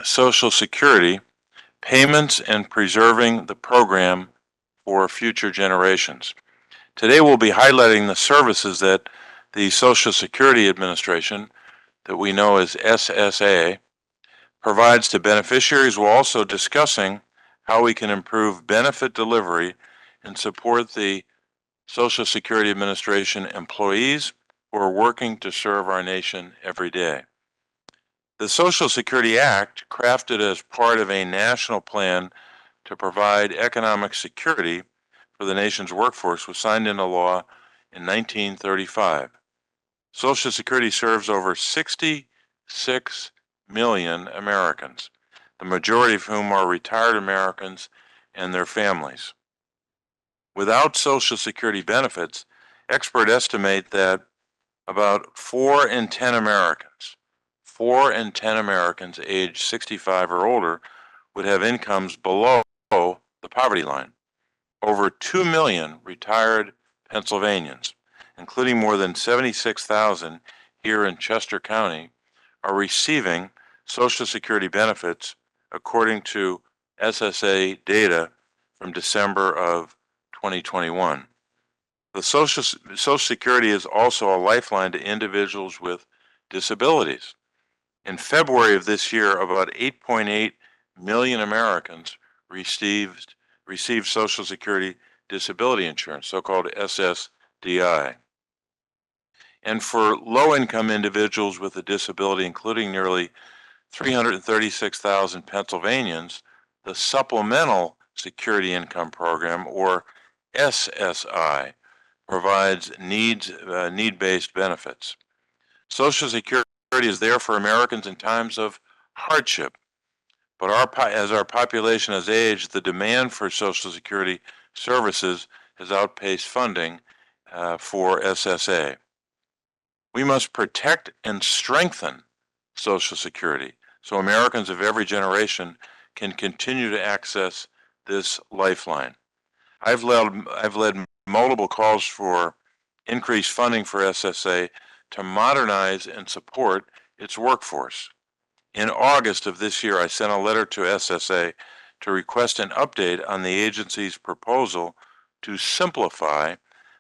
Social Security, payments, and preserving the program for future generations. Today we'll be highlighting the services that the Social Security Administration, that we know as SSA, provides to beneficiaries, while also discussing how we can improve benefit delivery and support the Social Security Administration employees who are working to serve our nation every day. The Social Security Act, crafted as part of a national plan to provide economic security for the nation's workforce, was signed into law in 1935. Social Security serves over 66 million Americans, the majority of whom are retired Americans and their families. Without Social Security benefits, experts estimate that about 4 in 10 Americans, 4 in 10 Americans aged 65 or older would have incomes below the poverty line. Over 2 million retired Pennsylvanians, including more than 76,000 here in Chester County, are receiving Social Security benefits according to SSA data from December of 2021. The Social Security is also a lifeline to individuals with disabilities. In February of this year, about 8.8 million Americans received Social Security disability insurance, so-called SSDI. And for low-income individuals with a disability, including nearly 336,000 Pennsylvanians, the Supplemental Security Income Program, or SSI, provides need-based benefits. Social Security is there for Americans in times of hardship, but as our population has aged, the demand for Social Security services has outpaced funding for SSA. We must protect and strengthen Social Security so Americans of every generation can continue to access this lifeline. I've led multiple calls for increased funding for SSA to modernize and support its workforce. In August of this year, I sent a letter to SSA to request an update on the agency's proposal to simplify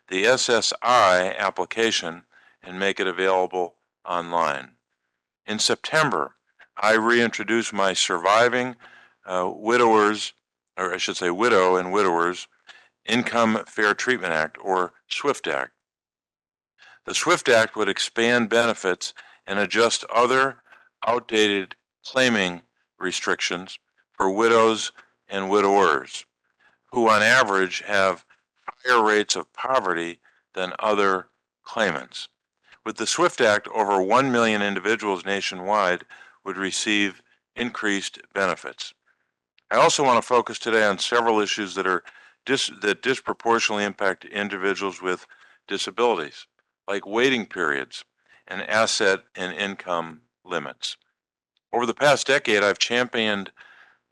the SSI application and make it available online. In September, I reintroduced my Surviving Widowers, or I should say Widow and Widowers, Income Fair Treatment Act, or SWIFT Act. The SWIFT Act would expand benefits and adjust other outdated claiming restrictions for widows and widowers, who on average have higher rates of poverty than other claimants. With the SWIFT Act, over 1 million individuals nationwide would receive increased benefits. I also want to focus today on several issues that disproportionately impact individuals with disabilities, like waiting periods and asset and income limits. Over the past decade, I've championed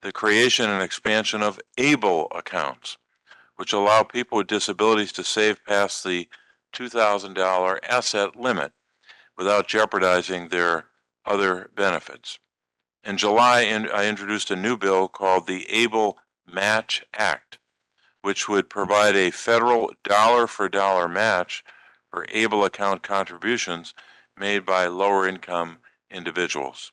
the creation and expansion of ABLE accounts, which allow people with disabilities to save past the $2,000 asset limit without jeopardizing their other benefits. In July, I introduced a new bill called the ABLE Match Act, which would provide a federal dollar-for-dollar match for ABLE account contributions made by lower-income individuals.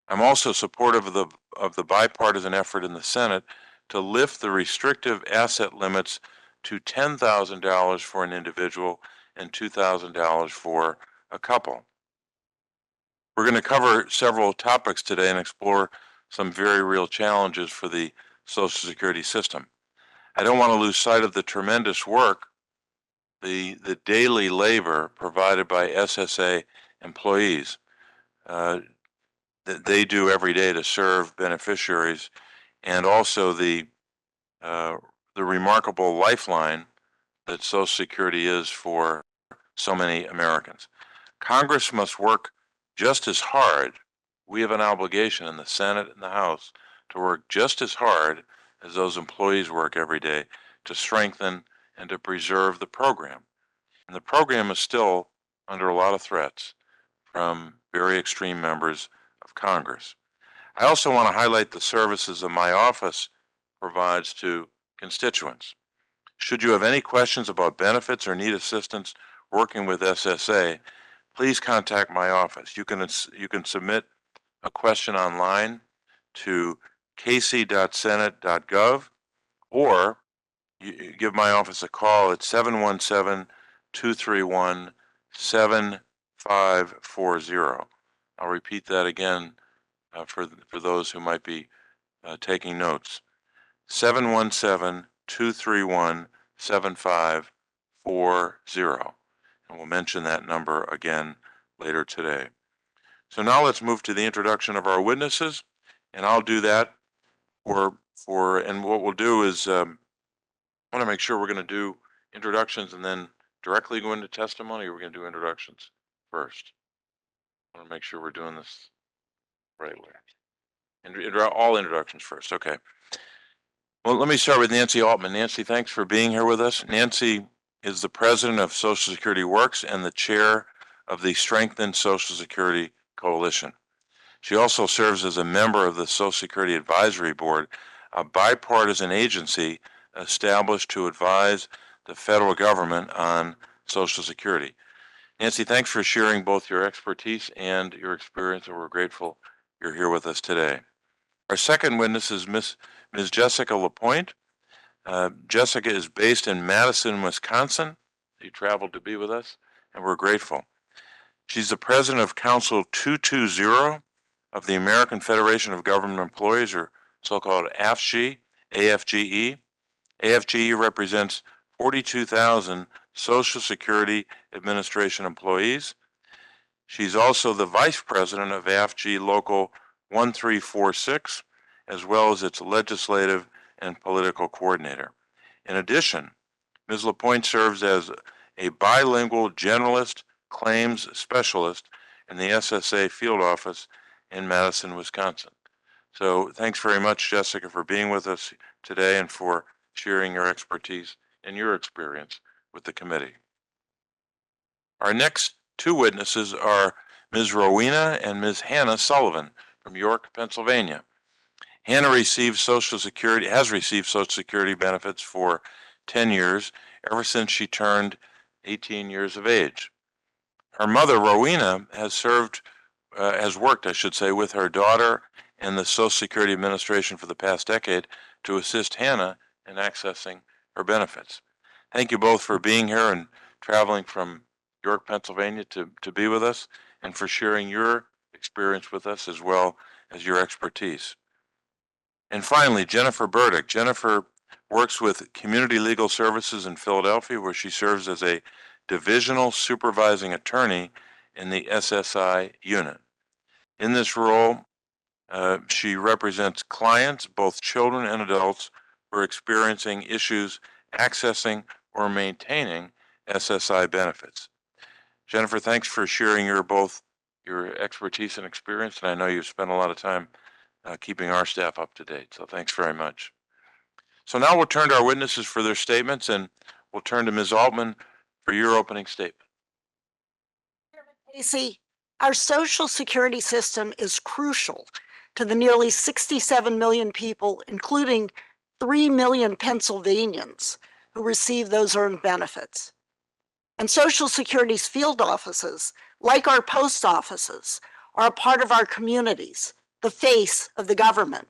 I'm also supportive of the bipartisan effort in the Senate to lift the restrictive asset limits to $10,000 for an individual and $2,000 for a couple. We're going to cover several topics today and explore some very real challenges for the Social Security system. I don't want to lose sight of the tremendous work, the daily labor provided by SSA employees that they do every day to serve beneficiaries, and also the remarkable lifeline that Social Security is for so many Americans. Congress must work just as hard. We have an obligation in the Senate and the House to work just as hard as those employees work every day to strengthen and to preserve the program. And the program is still under a lot of threats from very extreme members of Congress. I also want to highlight the services that my office provides to constituents. Should you have any questions about benefits or need assistance working with SSA, please contact my office. You can submit a question online to casey.senate.gov, or you give my office a call at 717-231-7540. I'll repeat that again for those who might be taking notes. 717-231-7540. And we'll mention that number again later today. So now let's move to the introduction of our witnesses, and I'll do that and what we'll do is I want to make sure we're going to do introductions and then directly go into testimony, or we're going to do introductions first. I want to make sure we're doing this right way. And all introductions first. Okay. Well, let me start with Nancy Altman. Nancy, thanks for being here with us. Nancy is the president of Social Security Works and the chair of the Strengthened Social Security Coalition. She also serves as a member of the Social Security Advisory Board, a bipartisan agency established to advise the federal government on Social Security. Nancy, thanks for sharing both your expertise and your experience, and we're grateful you're here with us today. Our second witness is Ms. Jessica LePoint. Jessica is based in Madison, Wisconsin. She traveled to be with us, and we're grateful. She's the president of Council 220 of the American Federation of Government Employees, or so-called AFGE. AFGE represents 42,000 Social Security Administration employees. She's also the vice president of AFGE Local 1346, as well as its legislative and political coordinator. In addition, Ms. LePoint serves as a bilingual generalist claims specialist in the SSA field office in Madison, Wisconsin. So thanks very much, Jessica, for being with us today and for sharing your expertise and your experience with the committee. Our next two witnesses are Ms. Rowena and Ms. Hannah Sullivan from York, Pennsylvania. Hannah has received Social Security benefits for 10 years, ever since she turned 18 years of age. Her mother, Rowena, has worked, with her daughter and the Social Security Administration for the past decade to assist Hannah in accessing her benefits. Thank you both for being here and traveling from York, Pennsylvania to be with us, and for sharing your experience with us as well as your expertise. And finally, Jennifer Berdick. Jennifer works with Community Legal Services in Philadelphia, where she serves as a divisional supervising attorney in the SSI unit. In this role, she represents clients, both children and adults, who are experiencing issues accessing or maintaining SSI benefits. Jennifer, thanks for sharing your expertise and experience, and I know you've spent a lot of time keeping our staff up to date, so thanks very much. So now we'll turn to our witnesses for their statements, and we'll turn to Ms. Altman for your opening statement. Casey, our Social Security system is crucial to the nearly 67 million people, including 3 million Pennsylvanians, who receive those earned benefits. And Social Security's field offices, like our post offices, are a part of our communities, the face of the government.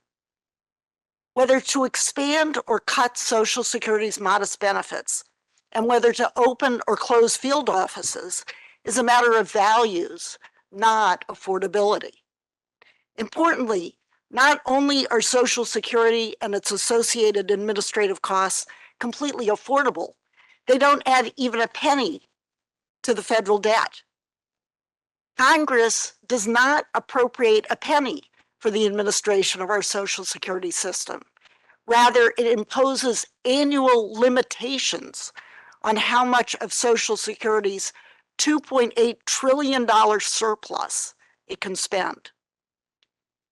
Whether to expand or cut Social Security's modest benefits, and whether to open or close field offices, is a matter of values, not affordability. Importantly, not only are Social Security and its associated administrative costs completely affordable, they don't add even a penny to the federal debt. Congress does not appropriate a penny for the administration of our Social Security system. Rather, it imposes annual limitations on how much of Social Security's $2.8 trillion surplus it can spend.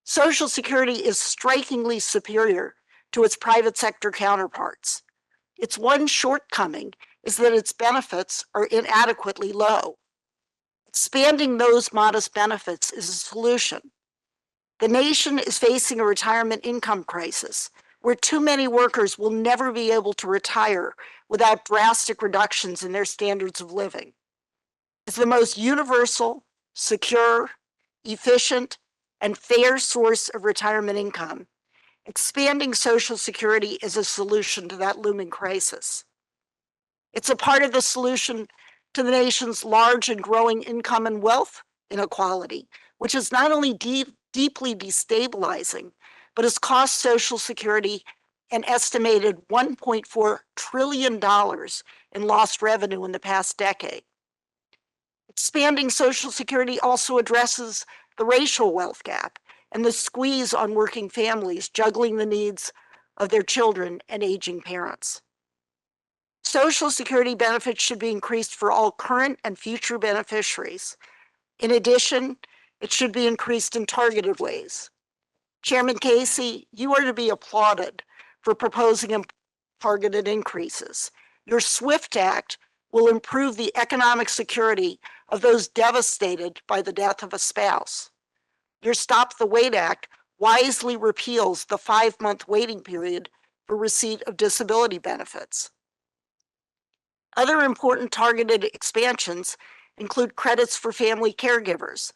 Social Security is strikingly superior to its private sector counterparts. Its one shortcoming is that its benefits are inadequately low. Expanding those modest benefits is a solution. The nation is facing a retirement income crisis where too many workers will never be able to retire without drastic reductions in their standards of living. As the most universal, secure, efficient, and fair source of retirement income, expanding Social Security is a solution to that looming crisis. It's a part of the solution to the nation's large and growing income and wealth inequality, which is not only deeply destabilizing, but has cost Social Security an estimated $1.4 trillion in lost revenue in the past decade. Expanding Social Security also addresses the racial wealth gap and the squeeze on working families juggling the needs of their children and aging parents. Social Security benefits should be increased for all current and future beneficiaries. In addition, it should be increased in targeted ways. Chairman Casey, you are to be applauded for proposing targeted increases. Your SWIFT Act will improve the economic security of those devastated by the death of a spouse. Your Stop the Wait Act wisely repeals the 5-month waiting period for receipt of disability benefits. Other important targeted expansions include credits for family caregivers,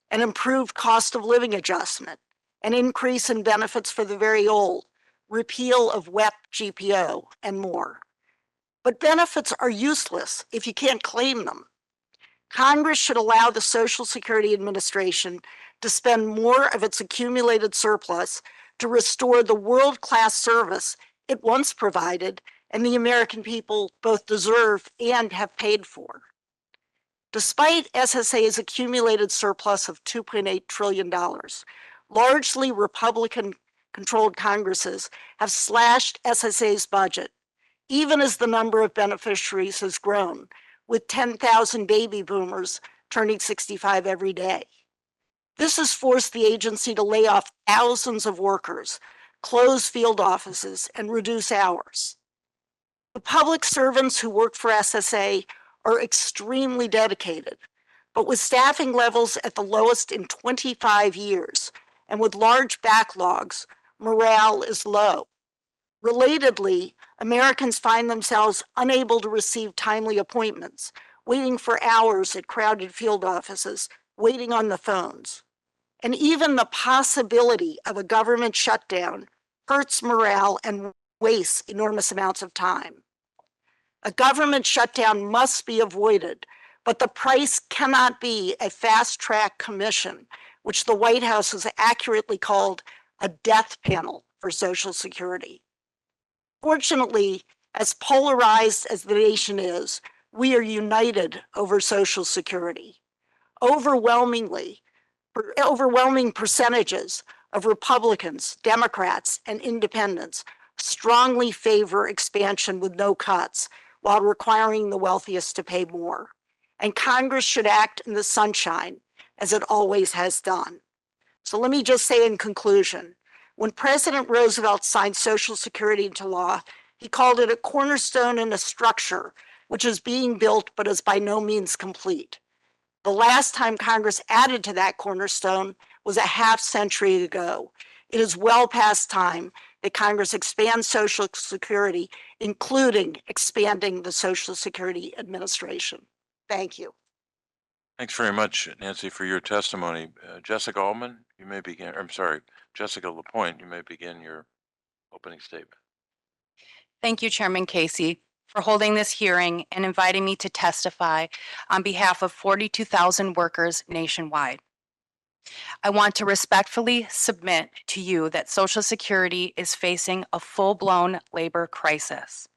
an improved cost of living adjustment, an increase in benefits for the very old, repeal of WEP GPO, and more. But benefits are useless if you can't claim them. Congress should allow the Social Security Administration to spend more of its accumulated surplus to restore the world-class service it once provided and the American people both deserve and have paid for. Despite SSA's accumulated surplus of $2.8 trillion, largely Republican-controlled Congresses have slashed SSA's budget, even as the number of beneficiaries has grown, with 10,000 baby boomers turning 65 every day. This has forced the agency to lay off thousands of workers, close field offices, and reduce hours. The public servants who work for SSA are extremely dedicated, but with staffing levels at the lowest in 25 years and with large backlogs, morale is low. Relatedly, Americans find themselves unable to receive timely appointments, waiting for hours at crowded field offices, waiting on the phones. And even the possibility of a government shutdown hurts morale and wastes enormous amounts of time. A government shutdown must be avoided, but the price cannot be a fast-track commission, which the White House has accurately called a death panel for Social Security. Fortunately, as polarized as the nation is, we are united over Social Security. Overwhelming percentages of Republicans, Democrats, and independents strongly favor expansion with no cuts while requiring the wealthiest to pay more. And Congress should act in the sunshine, as it always has done. So let me just say in conclusion, when President Roosevelt signed Social Security into law, he called it a cornerstone in a structure which is being built but is by no means complete. The last time Congress added to that cornerstone was a half-century ago. It is well past time that Congress expand Social Security, including expanding the Social Security Administration. Thank you. Thanks very much, Nancy, for your testimony. Jessica Altman, you may begin. Jessica LePoint, you may begin your opening statement. Thank you, Chairman Casey, for holding this hearing and inviting me to testify on behalf of 42,000 workers nationwide. I want to respectfully submit to you that Social Security is facing a full-blown labor crisis,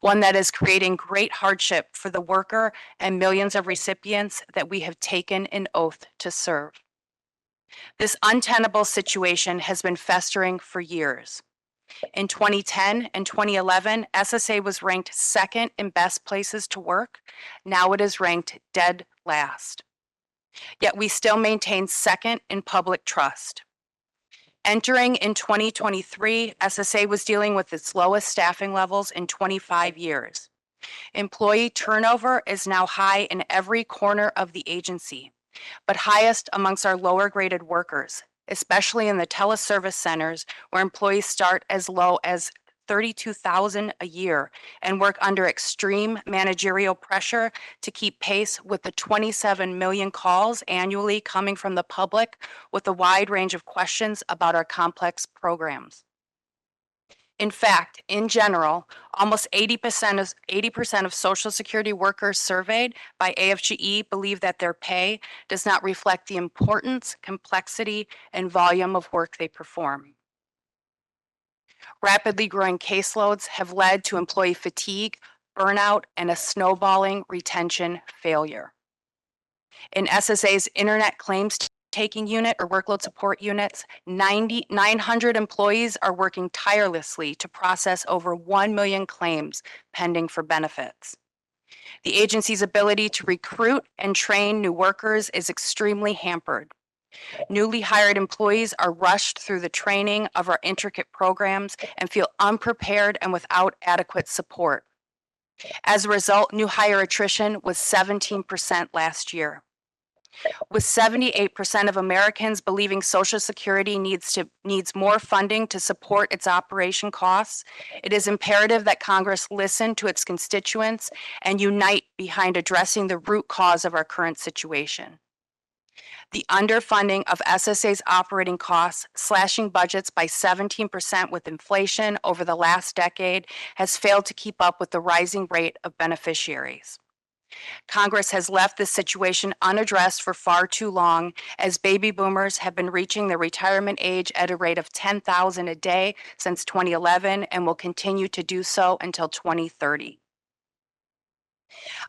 one that is creating great hardship for the worker and millions of recipients that we have taken an oath to serve. This untenable situation has been festering for years. In 2010 and 2011, SSA was ranked second in best places to work. Now it is ranked dead last. Yet we still maintain second in public trust. Entering in 2023, SSA was dealing with its lowest staffing levels in 25 years. Employee turnover is now high in every corner of the agency, but highest amongst our lower graded workers, especially in the teleservice centers where employees start as low as $32,000 a year and work under extreme managerial pressure to keep pace with the 27 million calls annually coming from the public with a wide range of questions about our complex programs. In fact, in general, almost 80% of Social Security workers surveyed by AFGE believe that their pay does not reflect the importance, complexity, and volume of work they perform. Rapidly growing caseloads have led to employee fatigue, burnout, and a snowballing retention failure. In SSA's Internet Claims Taking Unit or Workload Support Units, 900 employees are working tirelessly to process over 1 million claims pending for benefits. The agency's ability to recruit and train new workers is extremely hampered. Newly hired employees are rushed through the training of our intricate programs and feel unprepared and without adequate support. As a result, new hire attrition was 17% last year. With 78% of Americans believing Social Security needs more funding to support its operation costs, it is imperative that Congress listen to its constituents and unite behind addressing the root cause of our current situation. The underfunding of SSA's operating costs, slashing budgets by 17% with inflation over the last decade, has failed to keep up with the rising rate of beneficiaries. Congress has left this situation unaddressed for far too long, as baby boomers have been reaching their retirement age at a rate of 10,000 a day since 2011 and will continue to do so until 2030.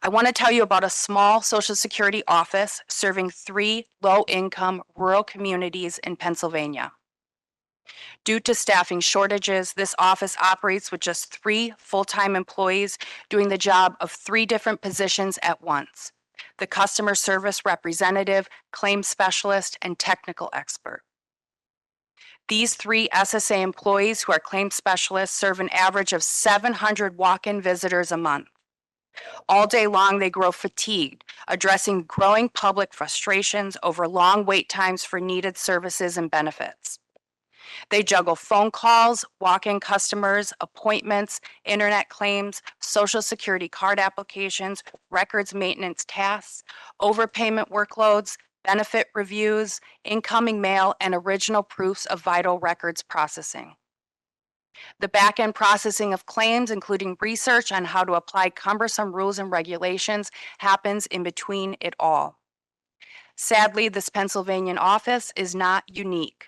I want to tell you about a small Social Security office serving 3 low-income rural communities in Pennsylvania. Due to staffing shortages, this office operates with just 3 full-time employees doing the job of 3 different positions at once: the customer service representative, claims specialist, and technical expert. These 3 SSA employees who are claims specialists serve an average of 700 walk-in visitors a month. All day long, they grow fatigued, addressing growing public frustrations over long wait times for needed services and benefits. They juggle phone calls, walk-in customers, appointments, internet claims, Social Security card applications, records maintenance tasks, overpayment workloads, benefit reviews, incoming mail, and original proofs of vital records processing. The back-end processing of claims, including research on how to apply cumbersome rules and regulations, happens in between it all. Sadly, this Pennsylvania office is not unique.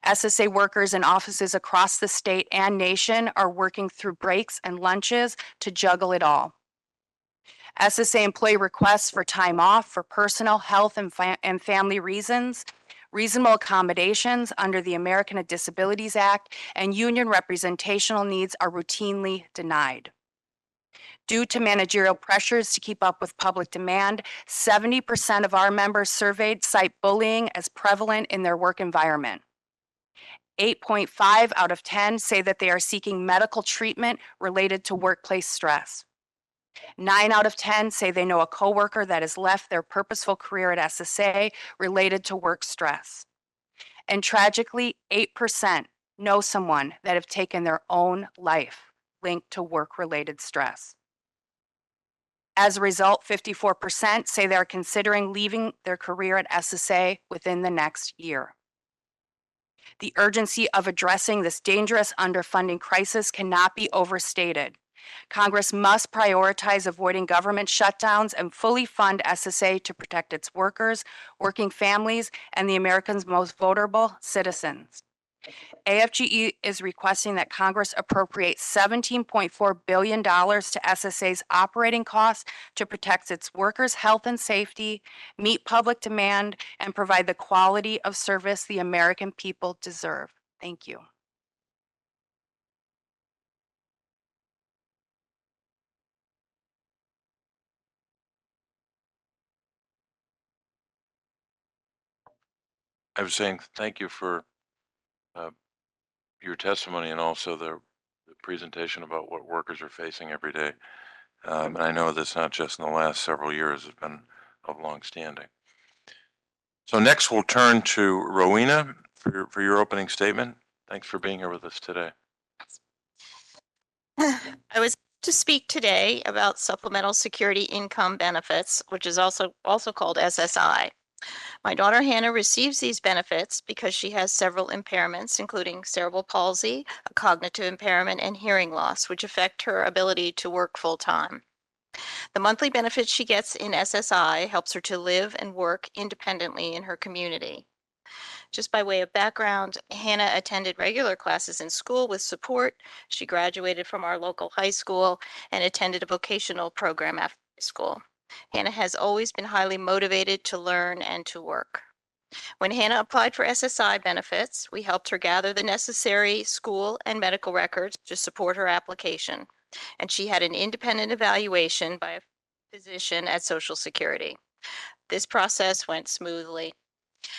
SSA workers in offices across the state and nation are working through breaks and lunches to juggle it all. SSA employee requests for time off for personal, health, and family reasons, reasonable accommodations under the American with Disabilities Act, and union representational needs are routinely denied. Due to managerial pressures to keep up with public demand, 70% of our members surveyed cite bullying as prevalent in their work environment. 8.5 out of 10 say that they are seeking medical treatment related to workplace stress. 9 out of 10 say they know a coworker that has left their purposeful career at SSA related to work stress. And tragically, 8% know someone that have taken their own life linked to work-related stress. As a result, 54% say they're considering leaving their career at SSA within the next year. The urgency of addressing this dangerous underfunding crisis cannot be overstated. Congress must prioritize avoiding government shutdowns and fully fund SSA to protect its workers, working families, and the Americans' most vulnerable citizens. AFGE is requesting that Congress appropriate $17.4 billion to SSA's operating costs to protect its workers' health and safety, meet public demand, and provide the quality of service the American people deserve. Thank you. I was saying thank you for your testimony and also the presentation about what workers are facing every day. And I know that's not just in the last several years, it's been of long standing. So next we'll turn to Rowena for your opening statement. Thanks for being here with us today. I was to speak today about supplemental security income benefits, which is also called SSI. My daughter Hannah receives these benefits because she has several impairments, including cerebral palsy, a cognitive impairment, and hearing loss, which affect her ability to work full time. The monthly benefit she gets in SSI helps her to live and work independently in her community. Just by way of background, Hannah attended regular classes in school with support. She graduated from our local high school and attended a vocational program after high school. Hannah has always been highly motivated to learn and to work. When Hannah applied for SSI benefits, we helped her gather the necessary school and medical records to support her application, and she had an independent evaluation by a physician at Social Security. This process went smoothly.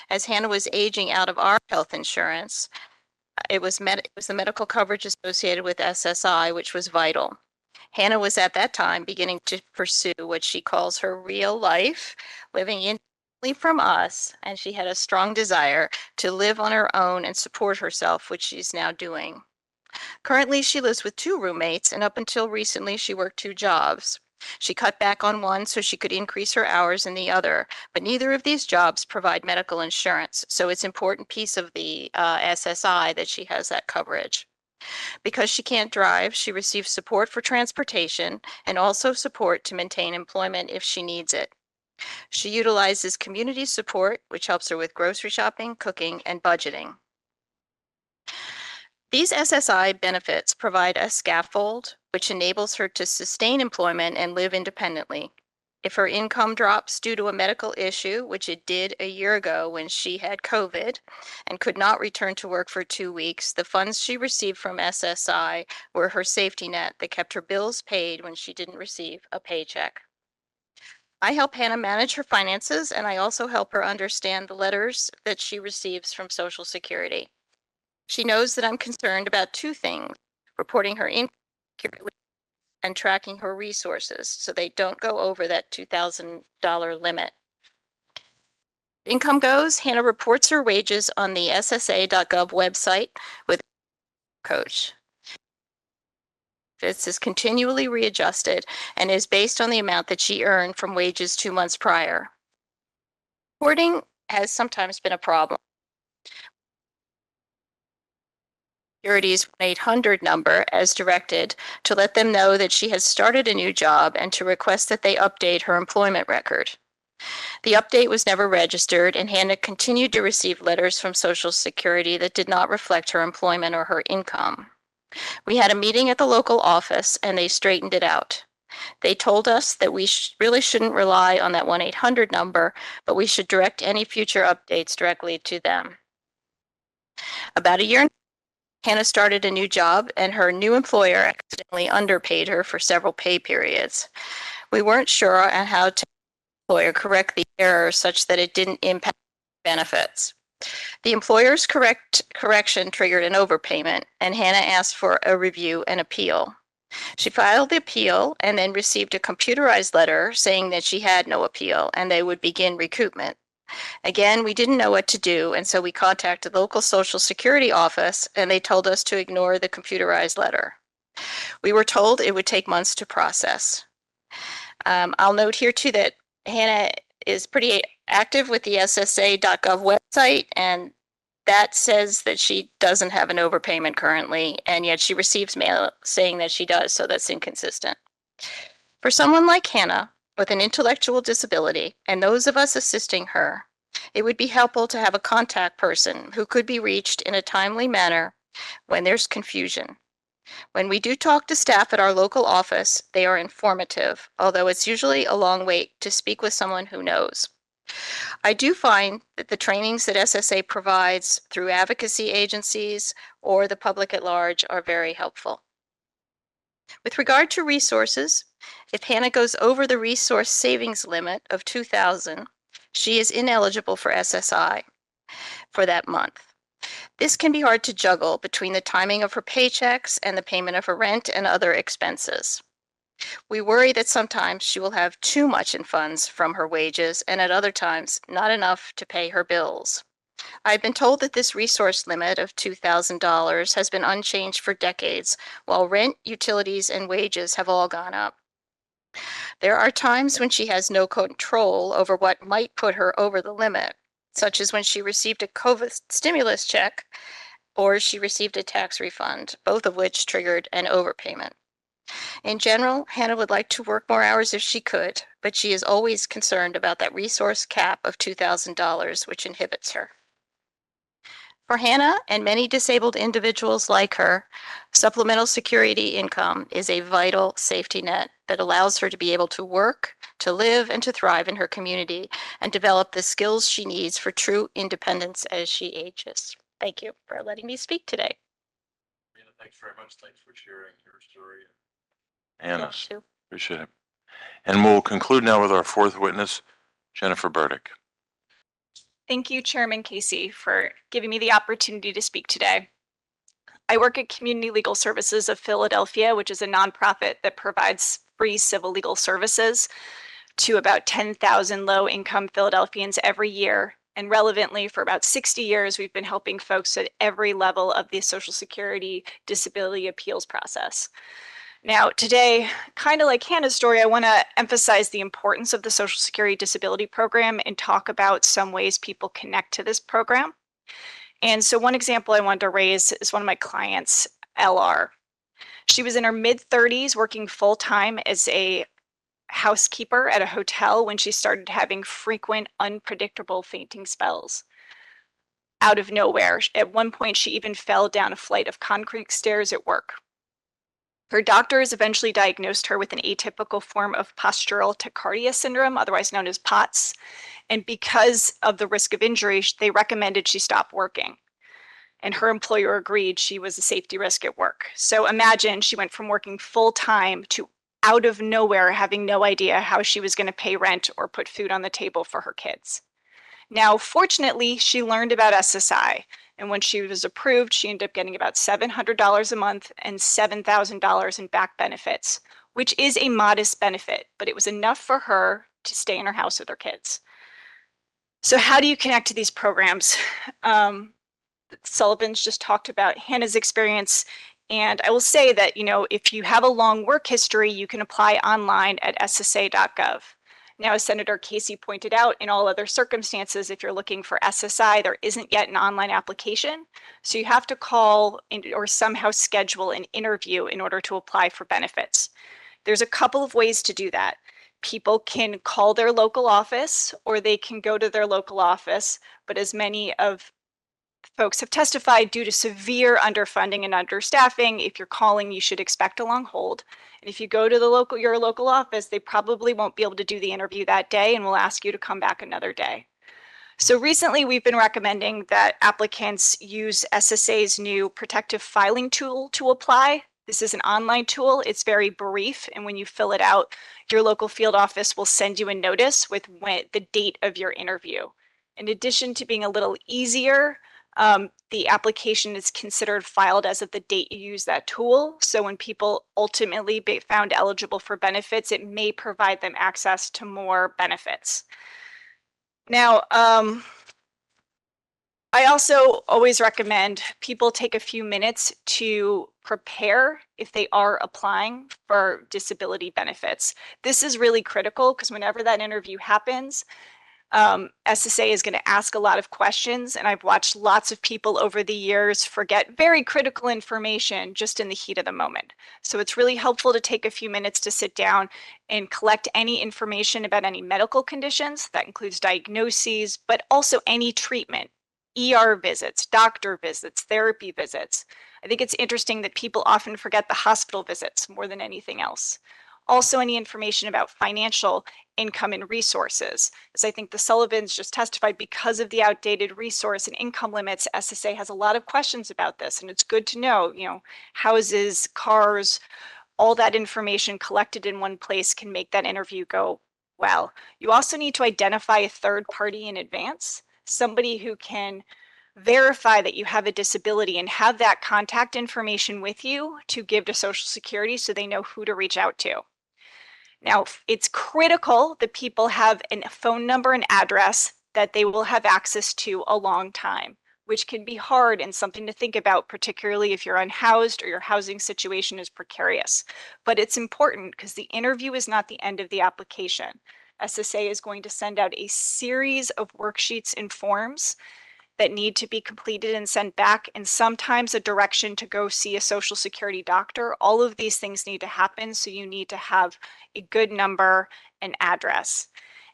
As Hannah was aging out of our health insurance, it was the medical coverage associated with SSI, which was vital. Hannah was at that time beginning to pursue what she calls her real life, living independently from us, and she had a strong desire to live on her own and support herself, which she's now doing. Currently, she lives with 2 roommates, and up until recently, she worked 2 jobs. She cut back on one so she could increase her hours in the other, but neither of these jobs provide medical insurance, so it's an important piece of the SSI that she has that coverage. Because she can't drive, she receives support for transportation and also support to maintain employment if she needs it. She utilizes community support, which helps her with grocery shopping, cooking, and budgeting. These SSI benefits provide a scaffold which enables her to sustain employment and live independently. If her income drops due to a medical issue, which it did a year ago when she had COVID and could not return to work for 2 weeks, the funds she received from SSI were her safety net that kept her bills paid when she didn't receive a paycheck. I help Hannah manage her finances, and I also help her understand the letters that she receives from Social Security. She knows that I'm concerned about 2 things: reporting her income accurately and tracking her resources so they don't go over that $2,000 limit. Income goes, Hannah reports her wages on the ssa.gov website with a coach. This is continually readjusted and is based on the amount that she earned from wages 2 months prior. Reporting has sometimes been a problem. Security's 1-800 number as directed to let them know that she has started a new job and to request that they update her employment record. The update was never registered, and Hannah continued to receive letters from Social Security that did not reflect her employment or her income. We had a meeting at the local office and they straightened it out. They told us that we really shouldn't rely on that 1-800 number, but we should direct any future updates directly to them. About a year, Hannah started a new job and her new employer accidentally underpaid her for several pay periods. We weren't sure on how to employer correct the error such that it didn't impact benefits. The employer's correction triggered an overpayment, and Hannah asked for a review and appeal. She filed the appeal and then received a computerized letter saying that she had no appeal and they would begin recoupment. Again, we didn't know what to do, and so we contacted the local Social Security office, and they told us to ignore the computerized letter. We were told it would take months to process. I'll note here too that Hannah is pretty active with the ssa.gov website, and that says that she doesn't have an overpayment currently, and yet she receives mail saying that she does, so that's inconsistent. For someone like Hannah with an intellectual disability and those of us assisting her, it would be helpful to have a contact person who could be reached in a timely manner when there's confusion. When we do talk to staff at our local office, they are informative, although it's usually a long wait to speak with someone who knows. I do find that the trainings that SSA provides through advocacy agencies or the public at large are very helpful. With regard to resources, if Hannah goes over the resource savings limit of $2,000, she is ineligible for SSI for that month. This can be hard to juggle between the timing of her paychecks and the payment of her rent and other expenses. We worry that sometimes she will have too much in funds from her wages and at other times not enough to pay her bills. I've been told that this resource limit of $2,000 has been unchanged for decades, while rent, utilities, and wages have all gone up. There are times when she has no control over what might put her over the limit, such as when she received a COVID stimulus check or she received a tax refund, both of which triggered an overpayment. In general, Hannah would like to work more hours if she could, but she is always concerned about that resource cap of $2,000, which inhibits her. For Hannah and many disabled individuals like her, supplemental security income is a vital safety net that allows her to be able to work, to live, and to thrive in her community and develop the skills she needs for true independence as she ages. Thank you for letting me speak today. Thanks very much. Thanks for sharing your story. Anna, Thank you. appreciate it. And we'll conclude now with our fourth witness, Jennifer Berdick. Thank you, Chairman Casey, for giving me the opportunity to speak today. I work at Community Legal Services of Philadelphia, which is a nonprofit that provides free civil legal services to about 10,000 low-income Philadelphians every year. And relevantly, for about 60 years, we've been helping folks at every level of the Social Security disability appeals process. Now, today, kind of like Hannah's story, I want to emphasize the importance of the Social Security Disability Program and talk about some ways people connect to this program. And so one example I wanted to raise is one of my clients, LR. She was in her mid-30s working full-time as a housekeeper at a hotel when she started having frequent, unpredictable fainting spells. Out of nowhere, at one point, she even fell down a flight of concrete stairs at work. Her doctors eventually diagnosed her with an atypical form of postural tachycardia syndrome, otherwise known as POTS. And because of the risk of injury, they recommended she stop working. And her employer agreed she was a safety risk at work. So imagine she went from working full time to out of nowhere having no idea how she was going to pay rent or put food on the table for her kids. Now, fortunately, she learned about SSI. And when she was approved, she ended up getting about $700 a month and $7,000 in back benefits, which is a modest benefit, but it was enough for her to stay in her house with her kids. So how do you connect to these programs? Sullivan's just talked about Hannah's experience. And I will say that, if you have a long work history, you can apply online at ssa.gov. Now, as Senator Casey pointed out, in all other circumstances, if you're looking for SSI, there isn't yet an online application. So you have to call or somehow schedule an interview in order to apply for benefits. There's a couple of ways to do that. People can call their local office or they can go to their local office, but as many of folks have testified, due to severe underfunding and understaffing, if you're calling, you should expect a long hold. And if you go to your local office, they probably won't be able to do the interview that day and will ask you to come back another day. So recently, we've been recommending that applicants use SSA's new protective filing tool to apply. This is an online tool. It's very brief, and when you fill it out, your local field office will send you a notice with the date of your interview. In addition to being a little easier, the application is considered filed as of the date you use that tool. So when people ultimately be found eligible for benefits, it may provide them access to more benefits. Now, I also always recommend people take a few minutes to prepare if they are applying for disability benefits. This is really critical because whenever that interview happens, SSA is going to ask a lot of questions, and I've watched lots of people over the years forget very critical information just in the heat of the moment. So it's really helpful to take a few minutes to sit down and collect any information about any medical conditions. That includes diagnoses, but also any treatment, ER visits, doctor visits, therapy visits. I think it's interesting that people often forget the hospital visits more than anything else. Also, any information about financial income and resources. As I think the Sullivans just testified, because of the outdated resource and income limits, SSA has a lot of questions about this, and it's good to know, houses, cars, all that information collected in one place can make that interview go well. You also need to identify a third party in advance, somebody who can verify that you have a disability and have that contact information with you to give to Social Security so they know who to reach out to. Now, it's critical that people have a phone number and address that they will have access to a long time, which can be hard and something to think about, particularly if you're unhoused or your housing situation is precarious. But it's important because the interview is not the end of the application. SSA is going to send out a series of worksheets and forms that need to be completed and sent back, and sometimes a direction to go see a Social Security doctor. All of these things need to happen, so you need to have a good number and address.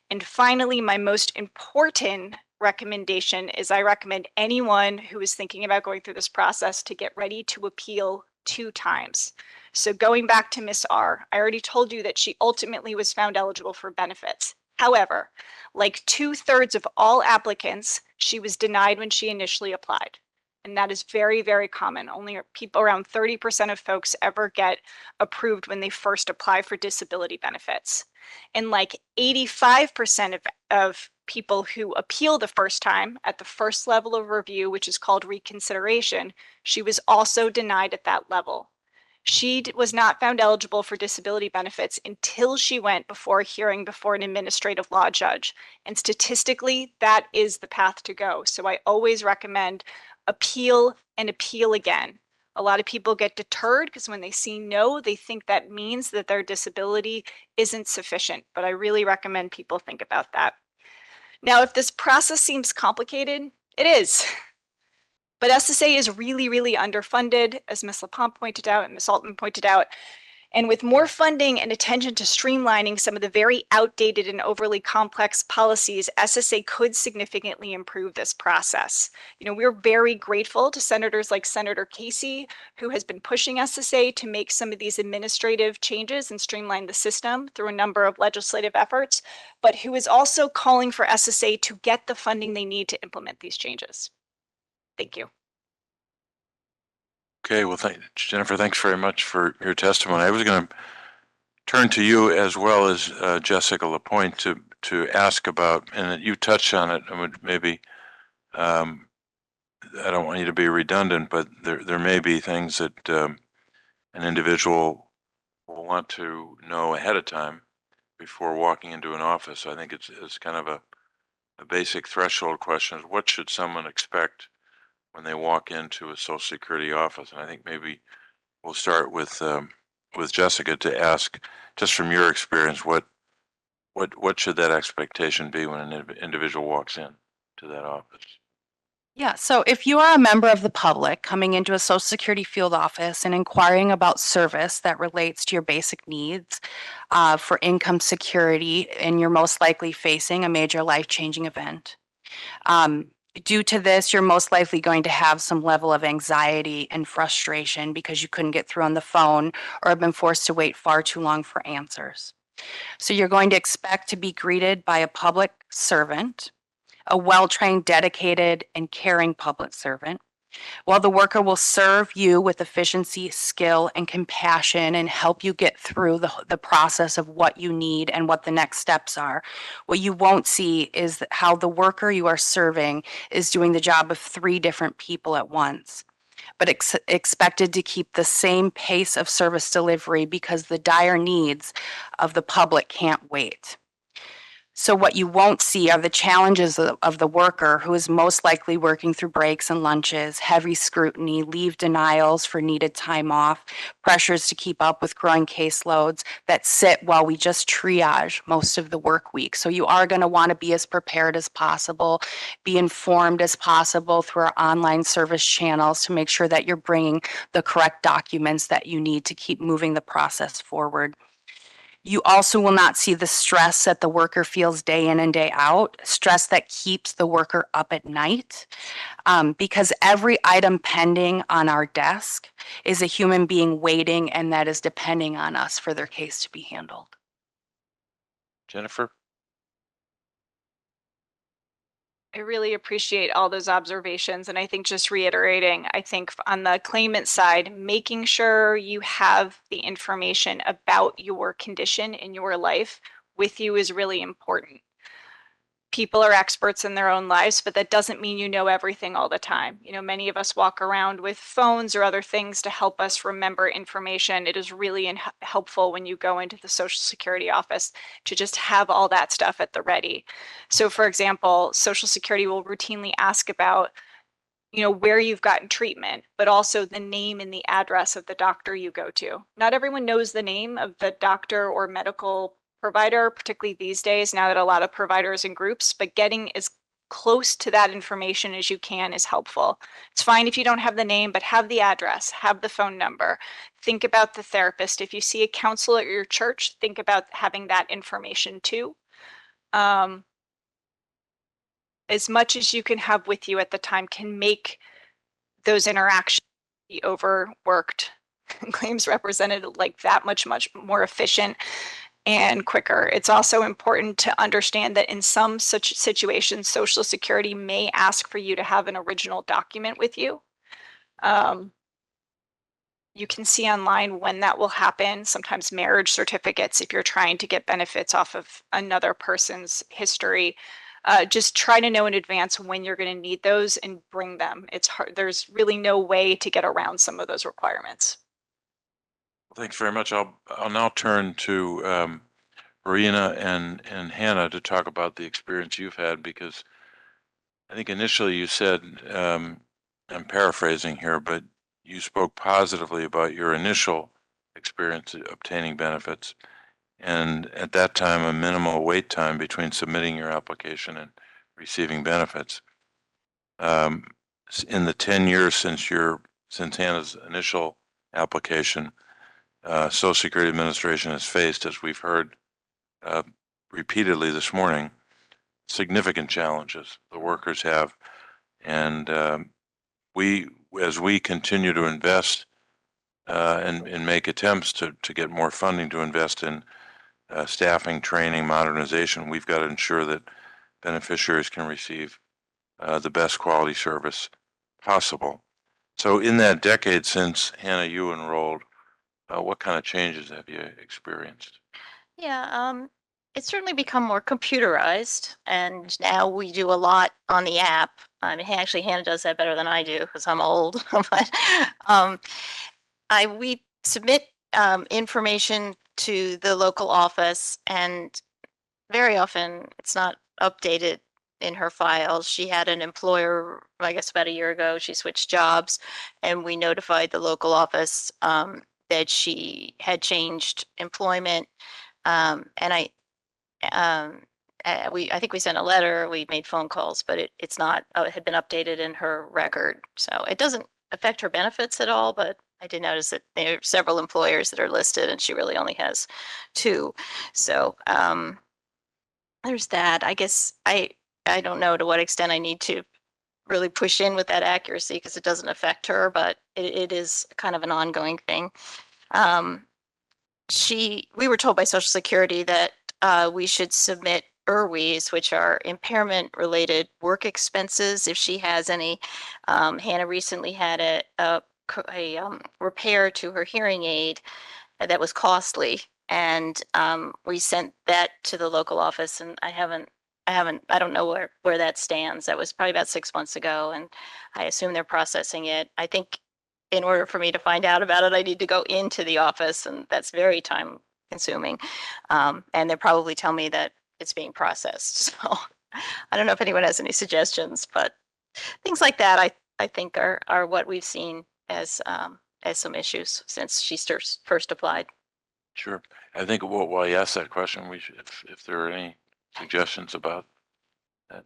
And finally, my most important recommendation is I recommend anyone who is thinking about going through this process to get ready to appeal 2 times. So going back to Miss R, I already told you that she ultimately was found eligible for benefits. However, like 2/3 of all applicants, she was denied when she initially applied. And that is very, very common. Only people, around 30% of folks ever get approved when they first apply for disability benefits. And like 85% of people who appeal the first time at the first level of review, which is called reconsideration, she was also denied at that level. She was not found eligible for disability benefits until she went before a hearing before an administrative law judge. And statistically, that is the path to go. So I always recommend appeal and appeal again. A lot of people get deterred because when they see no, they think that means that their disability isn't sufficient. But I really recommend people think about that. Now, if this process seems complicated, it is. But SSA is really, really underfunded, as Ms. LePoint pointed out and Ms. Altman pointed out. And with more funding and attention to streamlining some of the very outdated and overly complex policies, SSA could significantly improve this process. You know, we're very grateful to senators like Senator Casey, who has been pushing SSA to make some of these administrative changes and streamline the system through a number of legislative efforts, but who is also calling for SSA to get the funding they need to implement these changes. Thank you. Okay, well, Jennifer, thanks very much for your testimony. I was going to turn to you as well as Jessica LePoint to ask about, and you touched on it, and maybe I don't want you to be redundant, but there may be things that an individual will want to know ahead of time before walking into an office. I think it's kind of a basic threshold question: what should someone expect when they walk into a Social Security office? And I think maybe we'll start with Jessica to ask, just from your experience, what should that expectation be when an individual walks in to that office? Yeah, so if you are a member of the public coming into a Social Security field office and inquiring about service that relates to your basic needs for income security, and you're most likely facing a major life-changing event. Due to this, you're most likely going to have some level of anxiety and frustration because you couldn't get through on the phone or have been forced to wait far too long for answers. So you're going to expect to be greeted by a public servant, a well-trained, dedicated, and caring public servant, while the worker will serve you with efficiency, skill, and compassion and help you get through the process of what you need and what the next steps are. What you won't see is how the worker you are serving is doing the job of 3 different people at once, but expected to keep the same pace of service delivery because the dire needs of the public can't wait. So what you won't see are the challenges of the worker who is most likely working through breaks and lunches, heavy scrutiny, leave denials for needed time off, pressures to keep up with growing caseloads that sit while we just triage most of the work week. So you are going to want to be as prepared as possible, be informed as possible through our online service channels to make sure that you're bringing the correct documents that you need to keep moving the process forward. You also will not see the stress that the worker feels day in and day out, stress that keeps the worker up at night, because every item pending on our desk is a human being waiting and that is depending on us for their case to be handled. Jennifer? I really appreciate all those observations. And I think just reiterating, I think on the claimant side, making sure you have the information about your condition in your life with you is really important. people are experts in their own lives, but that doesn't mean you know everything all the time. You know, many of us walk around with phones or other things to help us remember information. It is really helpful when you go into the Social Security office to just have all that stuff at the ready. So for example, Social Security will routinely ask about, you know, where you've gotten treatment, but also the name and the address of the doctor you go to. Not everyone knows the name of the doctor or medical provider, particularly these days, now that a lot of providers and groups, but getting as close to that information as you can is helpful. It's fine if you don't have the name, but have the address, have the phone number. Think about the therapist. If you see a counselor at your church, think about having that information too. As much as you can have with you at the time can make those interactions be overworked. Claims representative like that much more efficient and quicker. It's also important to understand that in some such situations, Social Security may ask for you to have an original document with you. You can see online when that will happen, sometimes marriage certificates if you're trying to get benefits off of another person's history. Just try to know in advance when you're going to need those and bring them. It's hard. There's really no way to get around some of those requirements. Thanks very much. I'll now turn to Marina and Hannah to talk about the experience you've had, because I think initially you said, I'm paraphrasing here, but you spoke positively about your initial experience obtaining benefits, and at that time a minimal wait time between submitting your application and receiving benefits. In the 10 years since Hannah's initial application, Social Security Administration has faced, as we've heard repeatedly this morning, significant challenges the workers have, and as we continue to invest and make attempts to get more funding to invest in staffing, training, modernization, we've got to ensure that beneficiaries can receive the best quality service possible. So in that decade since, Hannah, you enrolled, what kind of changes have you experienced? Yeah, it's certainly become more computerized, and now we do a lot on the app. I mean, actually, Hannah does that better than I do because I'm old. But we submit information to the local office, and very often it's not updated in her files. She had an employer, I guess, about a year ago. She switched jobs, and we notified the local office that she had changed employment. And I think we sent a letter, we made phone calls, but it's not, it had been updated in her record. So it doesn't affect her benefits at all, but I did notice that there are several employers that are listed and she really only has 2. So there's that. I guess I don't know to what extent I need to really push in with that accuracy because it doesn't affect her, but it is kind of an ongoing thing. We were told by Social Security that we should submit IRWEs, which are impairment related work expenses, if she has any. Hannah recently had a repair to her hearing aid that was costly, and we sent that to the local office, and I don't know where that stands. That was probably about 6 months ago, and I assume they're processing it. I think in order for me to find out about it, I need to go into the office, and that's very time consuming. And they'll probably tell me that it's being processed. So I don't know if anyone has any suggestions, but things like that I think are what we've seen as some issues since she first applied. Sure. I think while you ask that question, we should, if there are any suggestions about that.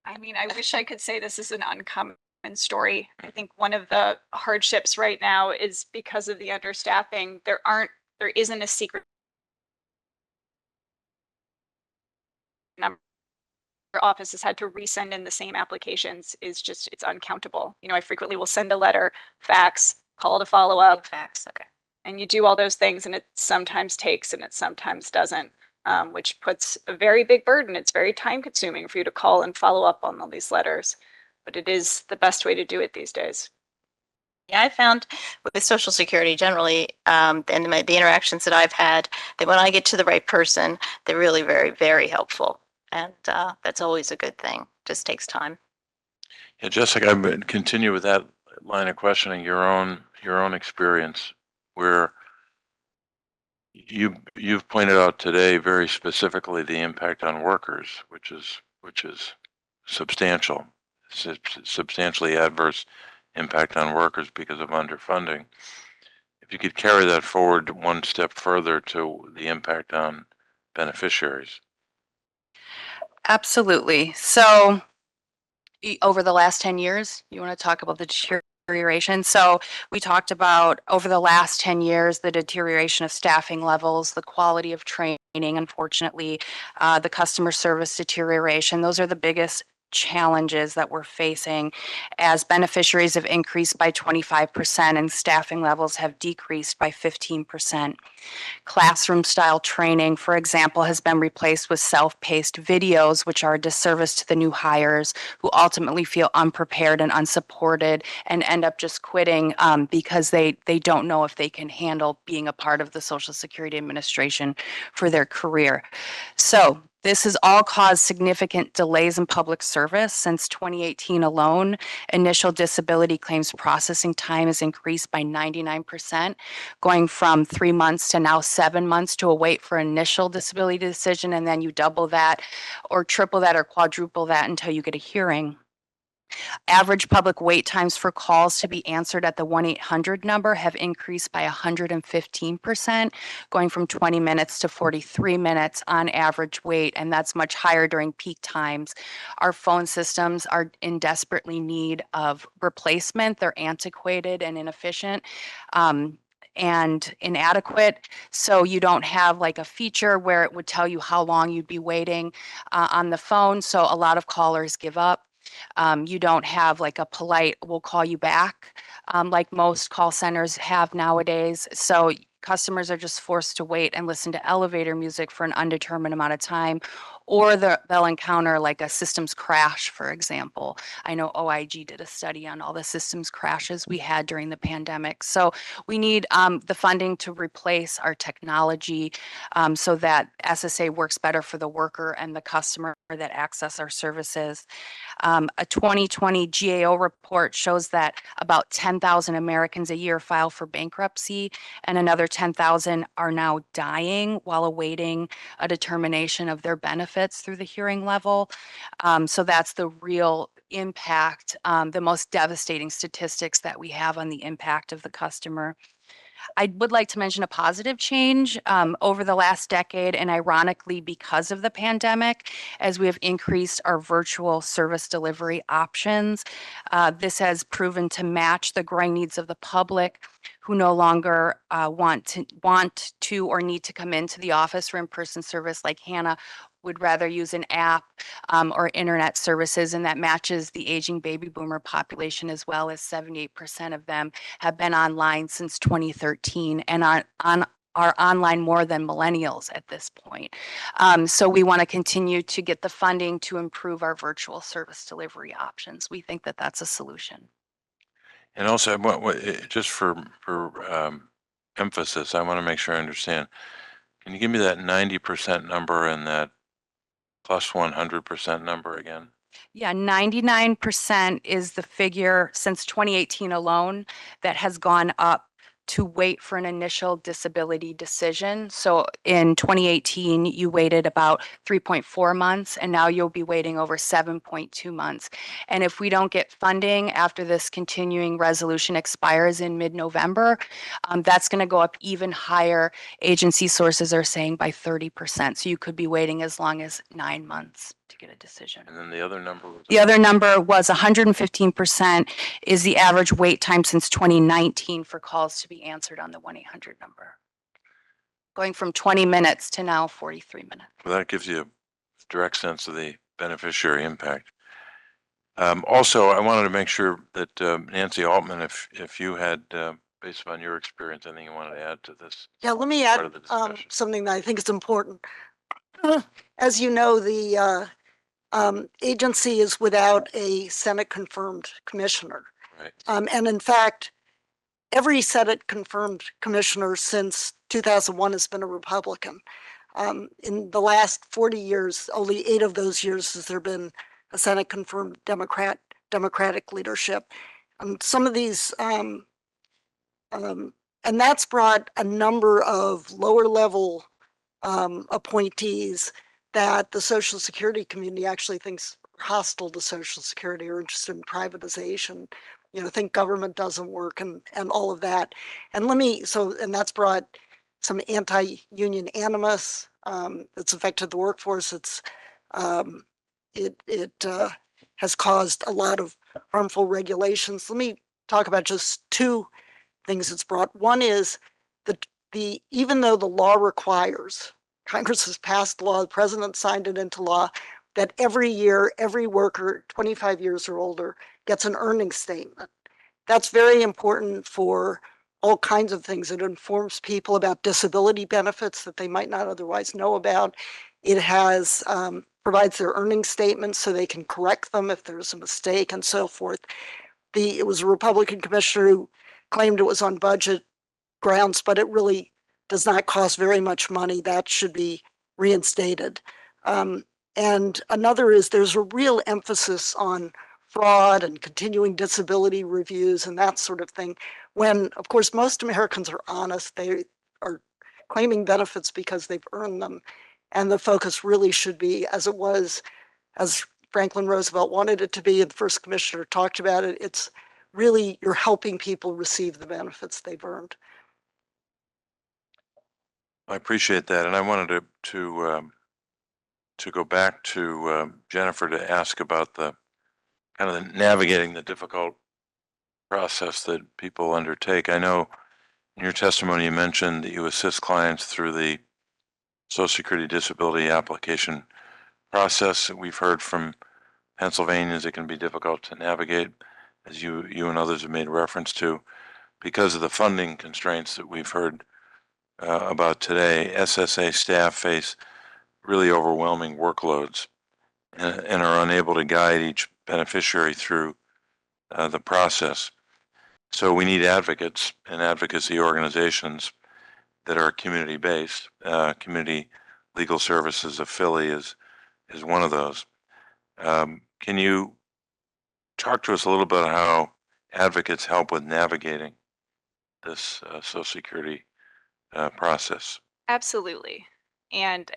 I mean, I wish I could say this is an uncommon story. I think one of the hardships right now is because of the understaffing. There isn't a secret number. Office has had to resend in the same applications it's uncountable. You know, I frequently will send a letter, fax, call to follow up. Fax, okay. And you do all those things, and it sometimes takes and it sometimes doesn't, which puts a very big burden. It's very time consuming for you to call and follow up on all these letters, but it is the best way to do it these days. Yeah, I found with Social Security generally, and the interactions that I've had, that when I get to the right person, they're really very, very helpful. And that's always a good thing. Just takes time. Yeah, Jessica, I'm going to continue with that line of questioning, your own experience, where you've pointed out today very specifically the impact on workers, which is substantial, substantially adverse impact on workers because of underfunding. If you could carry that forward one step further to the impact on beneficiaries. Absolutely. So over the last 10 years, you want to talk about the deterioration. So we talked about over the last 10 years, the deterioration of staffing levels, the quality of training, unfortunately, the customer service deterioration. Those are the biggest challenges that we're facing as beneficiaries have increased by 25% and staffing levels have decreased by 15%. Classroom style training, for example, has been replaced with self-paced videos, which are a disservice to the new hires who ultimately feel unprepared and unsupported and end up just quitting because they don't know if they can handle being a part of the Social Security Administration for their career. So this has all caused significant delays in public service. Since 2018 alone, initial disability claims processing time has increased by 99%, going from 3 months to now 7 months to await for initial disability decision, and then you double that or triple that or quadruple that until you get a hearing. Average public wait times for calls to be answered at the 1-800 number have increased by 115%, going from 20 minutes to 43 minutes on average wait, and that's much higher during peak times. Our phone systems are in desperately need of replacement. They're antiquated and inefficient. And inadequate. So you don't have like a feature where it would tell you how long you'd be waiting on the phone. So a lot of callers give up. You don't have like a polite, we'll call you back, like most call centers have nowadays. So customers are just forced to wait and listen to elevator music for an undetermined amount of time, or they'll encounter like a systems crash, for example. I know OIG did a study on all the systems crashes we had during the pandemic. So we need the funding to replace our technology so that SSA works better for the worker and the customer that access our services. A 2020 GAO report shows that about 10,000 Americans a year file for bankruptcy, and another 10,000 are now dying while awaiting a determination of their benefits through the hearing level. So that's the real impact, the most devastating statistics that we have on the impact of the customer. I would like to mention a positive change over the last decade, and ironically, because of the pandemic, as we have increased our virtual service delivery options. This has proven to match the growing needs of the public who no longer want to or need to come into the office for in-person service, like Hannah would rather use an app or internet services, and that matches the aging baby boomer population as well, as 78% of them have been online since 2013 and are online more than millennials at this point. So we want to continue to get the funding to improve our virtual service delivery options. We think that that's a solution. And also, just for emphasis, I want to make sure I understand. Can you give me that 90% number and that plus 100% number again? Yeah, 99% is the figure since 2018 alone that has gone up to wait for an initial disability decision. So in 2018, you waited about 3.4 months, and now you'll be waiting over 7.2 months. And if we don't get funding after this continuing resolution expires in mid-November, that's going to go up even higher. Agency sources are saying by 30%. So you could be waiting as long as 9 months to get a decision. And then the other number was? The other number was 115% is the average wait time since 2019 for calls to be answered on the 1-800 number. Going from 20 minutes to now 43 minutes. Well, that gives you a direct sense of the beneficiary impact. Also, I wanted to make sure that Nancy Altman, if you had, based upon your experience, anything you wanted to add to this? Yeah, let me part add of the discussion. something that I think is important. As you know, the agency is without a Senate confirmed commissioner. Right. And in fact, every Senate confirmed commissioner since 2001 has been a Republican. In the last 40 years, only 8 of those years has there been a Senate confirmed Democratic leadership. Some of these, and that's brought a number of lower level appointees that the Social Security community actually thinks are hostile to Social Security or interested in privatization, think government doesn't work and all of that. And and that's brought some anti-union animus that's affected the workforce. It has caused a lot of harmful regulations. Let me talk about just 2 things it's brought. One is even though the law requires, Congress has passed law, the president signed it into law, that every year, every worker 25 years or older gets an earnings statement. That's very important for all kinds of things. It informs people about disability benefits that they might not otherwise know about. It has provides their earnings statements so they can correct them if there's a mistake and so forth. It was a Republican commissioner who claimed it was on budget grounds, but it really does not cost very much money. That should be reinstated. And another is there's a real emphasis on fraud and continuing disability reviews and that sort of thing, when, of course, most Americans are honest. They are claiming benefits because they've earned them. And the focus really should be, as it was, as Franklin Roosevelt wanted it to be, and the first commissioner talked about it, it's really you're helping people receive the benefits they've earned. I appreciate that, and I wanted to go back to Jennifer to ask about the kind of the navigating the difficult process that people undertake. I know in your testimony you mentioned that you assist clients through the Social Security disability application process. We've heard from Pennsylvanians it can be difficult to navigate, as you and others have made reference to, because of the funding constraints that we've heard about today. SSA staff face really overwhelming workloads and are unable to guide each beneficiary through the process. So we need advocates and advocacy organizations that are community-based. Community Legal Services of Philly is one of those. Can you talk to us a little bit how advocates help with navigating this Social Security process? Absolutely. And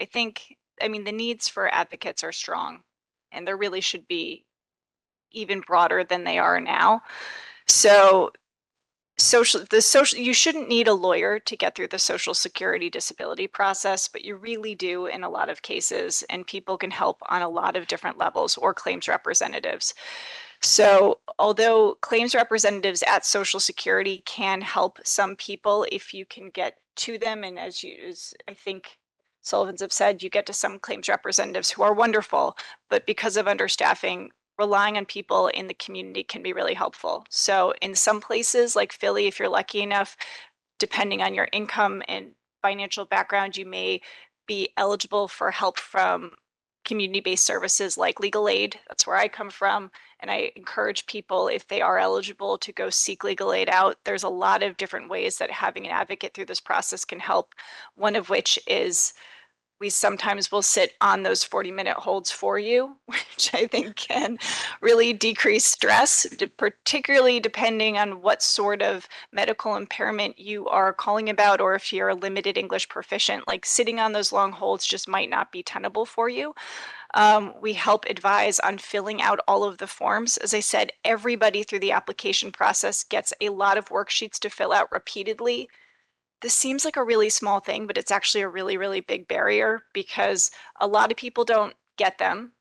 I mean, the needs for advocates are strong, and there really should be even broader than they are now. So you shouldn't need a lawyer to get through the Social Security disability process, but you really do in a lot of cases, and people can help on a lot of different levels, or claims representatives. So although claims representatives at Social Security can help some people if you can get to them, and as I think Sullivans have said, you get to some claims representatives who are wonderful, but because of understaffing, relying on people in the community can be really helpful. So in some places like Philly, if you're lucky enough, depending on your income and financial background, you may be eligible for help from community-based services like legal aid. That's where I come from. And I encourage people, if they are eligible, to go seek legal aid out. There's a lot of different ways that having an advocate through this process can help. One of which is we sometimes will sit on those 40-minute holds for you, which I think can really decrease stress, particularly depending on what sort of medical impairment you are calling about, or if you're a limited English proficient. Like, sitting on those long holds just might not be tenable for you. We help advise on filling out all of the forms. As I said, everybody through the application process gets a lot of worksheets to fill out repeatedly. This seems like a really small thing, but it's actually a really, really big barrier, because a lot of people don't get them.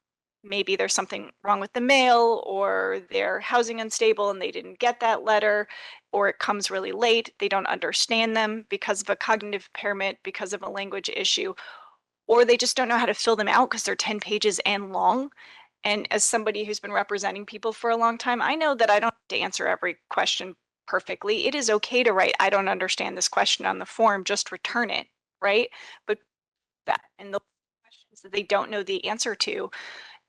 Maybe there's something wrong with the mail, or they're housing unstable and they didn't get that letter, or it comes really late. They don't understand them because of a cognitive impairment, because of a language issue, or they just don't know how to fill them out because they're 10 pages and long. And as somebody who's been representing people for a long time, I know that I don't have to answer every question perfectly. It is okay to write, I don't understand this question on the form, just return it, right? But that, and the questions that they don't know the answer to,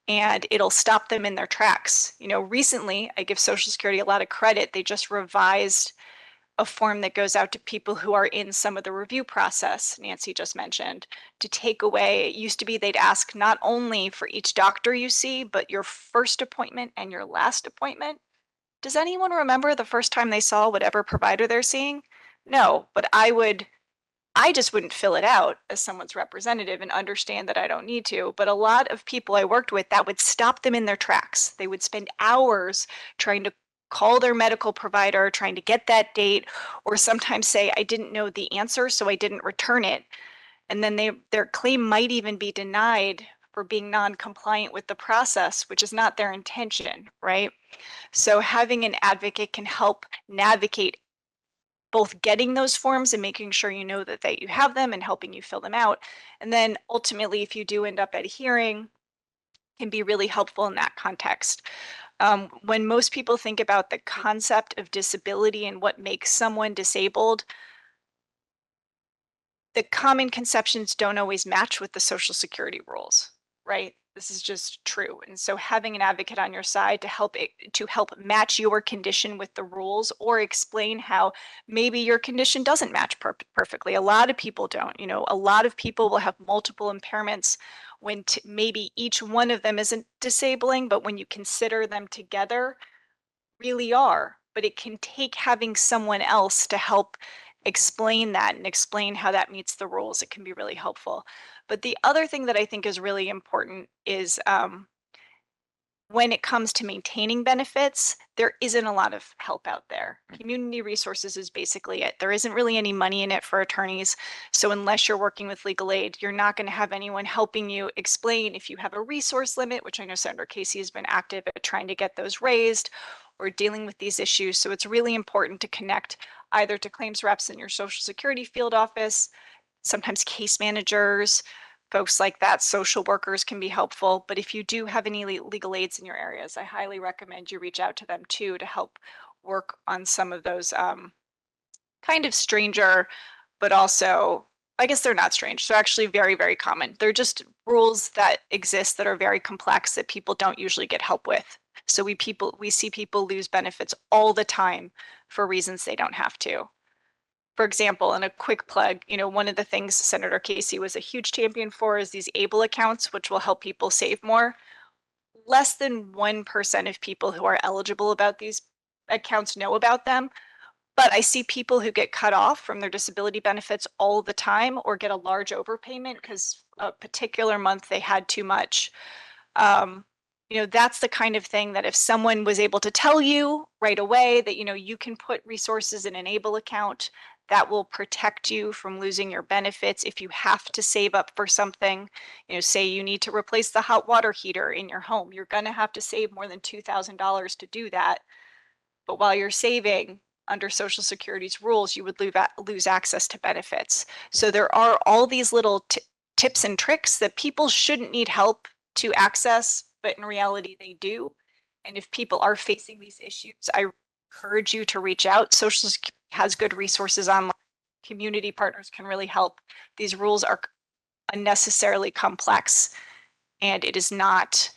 and it'll stop them in their tracks. Recently, I give Social Security a lot of credit. They just revised a form that goes out to people who are in some of the review process Nancy just mentioned, to take away. It used to be they'd ask not only for each doctor you see, but your first appointment and your last appointment. Does anyone remember the first time they saw whatever provider they're seeing? No, but I just wouldn't fill it out as someone's representative and understand that I don't need to. But a lot of people I worked with, that would stop them in their tracks. They would spend hours trying to call their medical provider, trying to get that date, or sometimes say, I didn't know the answer, so I didn't return it. And then their claim might even be denied for being non-compliant with the process, which is not their intention, right? So having an advocate can help navigate both getting those forms and making sure you know that you have them and helping you fill them out. And then ultimately, if you do end up at a hearing, can be really helpful in that context. When most people think about the concept of disability and what makes someone disabled, the common conceptions don't always match with the Social Security rules, right? This is just true. And so having an advocate on your side to help match your condition with the rules, or explain how maybe your condition doesn't match perfectly. A lot of people don't, a lot of people will have multiple impairments when maybe each one of them isn't disabling, but when you consider them together, really are. But it can take having someone else to help explain that and explain how that meets the rules. It can be really helpful. But the other thing that I think is really important is when it comes to maintaining benefits, there isn't a lot of help out there. Community resources is basically it. There isn't really any money in it for attorneys. So unless you're working with legal aid, you're not going to have anyone helping you explain if you have a resource limit, which I know Senator Casey has been active at trying to get those raised, or dealing with these issues. So it's really important to connect either to claims reps in your Social Security field office, sometimes case managers, folks like that. Social workers can be helpful. But if you do have any legal aids in your areas, I highly recommend you reach out to them too, to help work on some of those kind of stranger, but also, I guess they're not strange. They're actually very, very common. They're just rules that exist that are very complex that people don't usually get help with. So we see people lose benefits all the time for reasons they don't have to. For example, and a quick plug, one of the things Senator Casey was a huge champion for is these ABLE accounts, which will help people save more. Less than 1% of people who are eligible about these accounts know about them. But I see people who get cut off from their disability benefits all the time, or get a large overpayment because a particular month they had too much. That's the kind of thing that if someone was able to tell you right away that, you can put resources in an ABLE account, that will protect you from losing your benefits if you have to save up for something. Say you need to replace the hot water heater in your home, you're going to have to save more than $2,000 to do that. But while you're saving, under Social Security's rules, you would lose access to benefits. So there are all these little tips and tricks that people shouldn't need help to access, but in reality they do. And if people are facing these issues, I encourage you to reach out. Social Security has good resources online. Community partners can really help. These rules are unnecessarily complex, and it is not,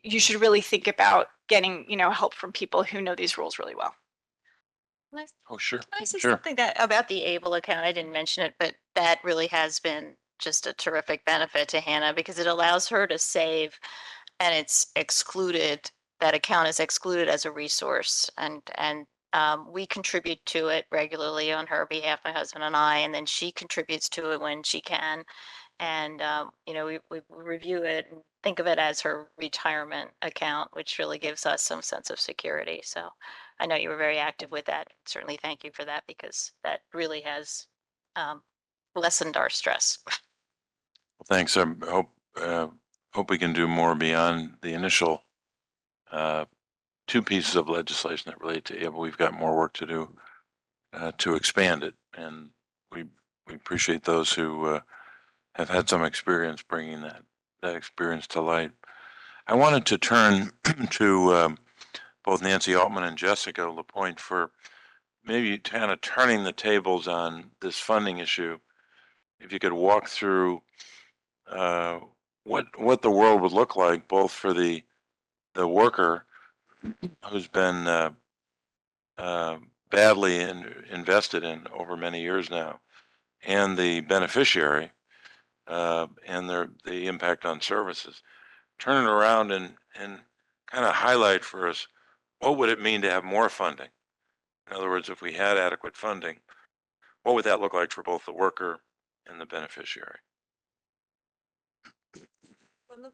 you should really think about getting, help from people who know these rules really well. Oh, sure. Can I say Sure. something about the ABLE account? I didn't mention it, but that really has been just a terrific benefit to Hannah, because it allows her to save, and it's excluded. That account is excluded as a resource, and we contribute to it regularly on her behalf, my husband and I, and then she contributes to it when she can. And we review it and think of it as her retirement account, which really gives us some sense of security. So I know you were very active with that. Certainly thank you for that, because that really has lessened our stress. Well, thanks. I hope we can do more beyond the initial two pieces of legislation that relate to ABLE. We've got more work to do to expand it, and we appreciate those who have had some experience bringing that experience to light. I wanted to turn to both Nancy Altman and Jessica LePoint for maybe kind of turning the tables on this funding issue. If you could walk through what the world would look like, both for the worker who's been badly invested in over many years now, and the beneficiary and the impact on services. Turn it around and kind of highlight for us, what would it mean to have more funding? In other words, if we had adequate funding, what would that look like for both the worker and the beneficiary?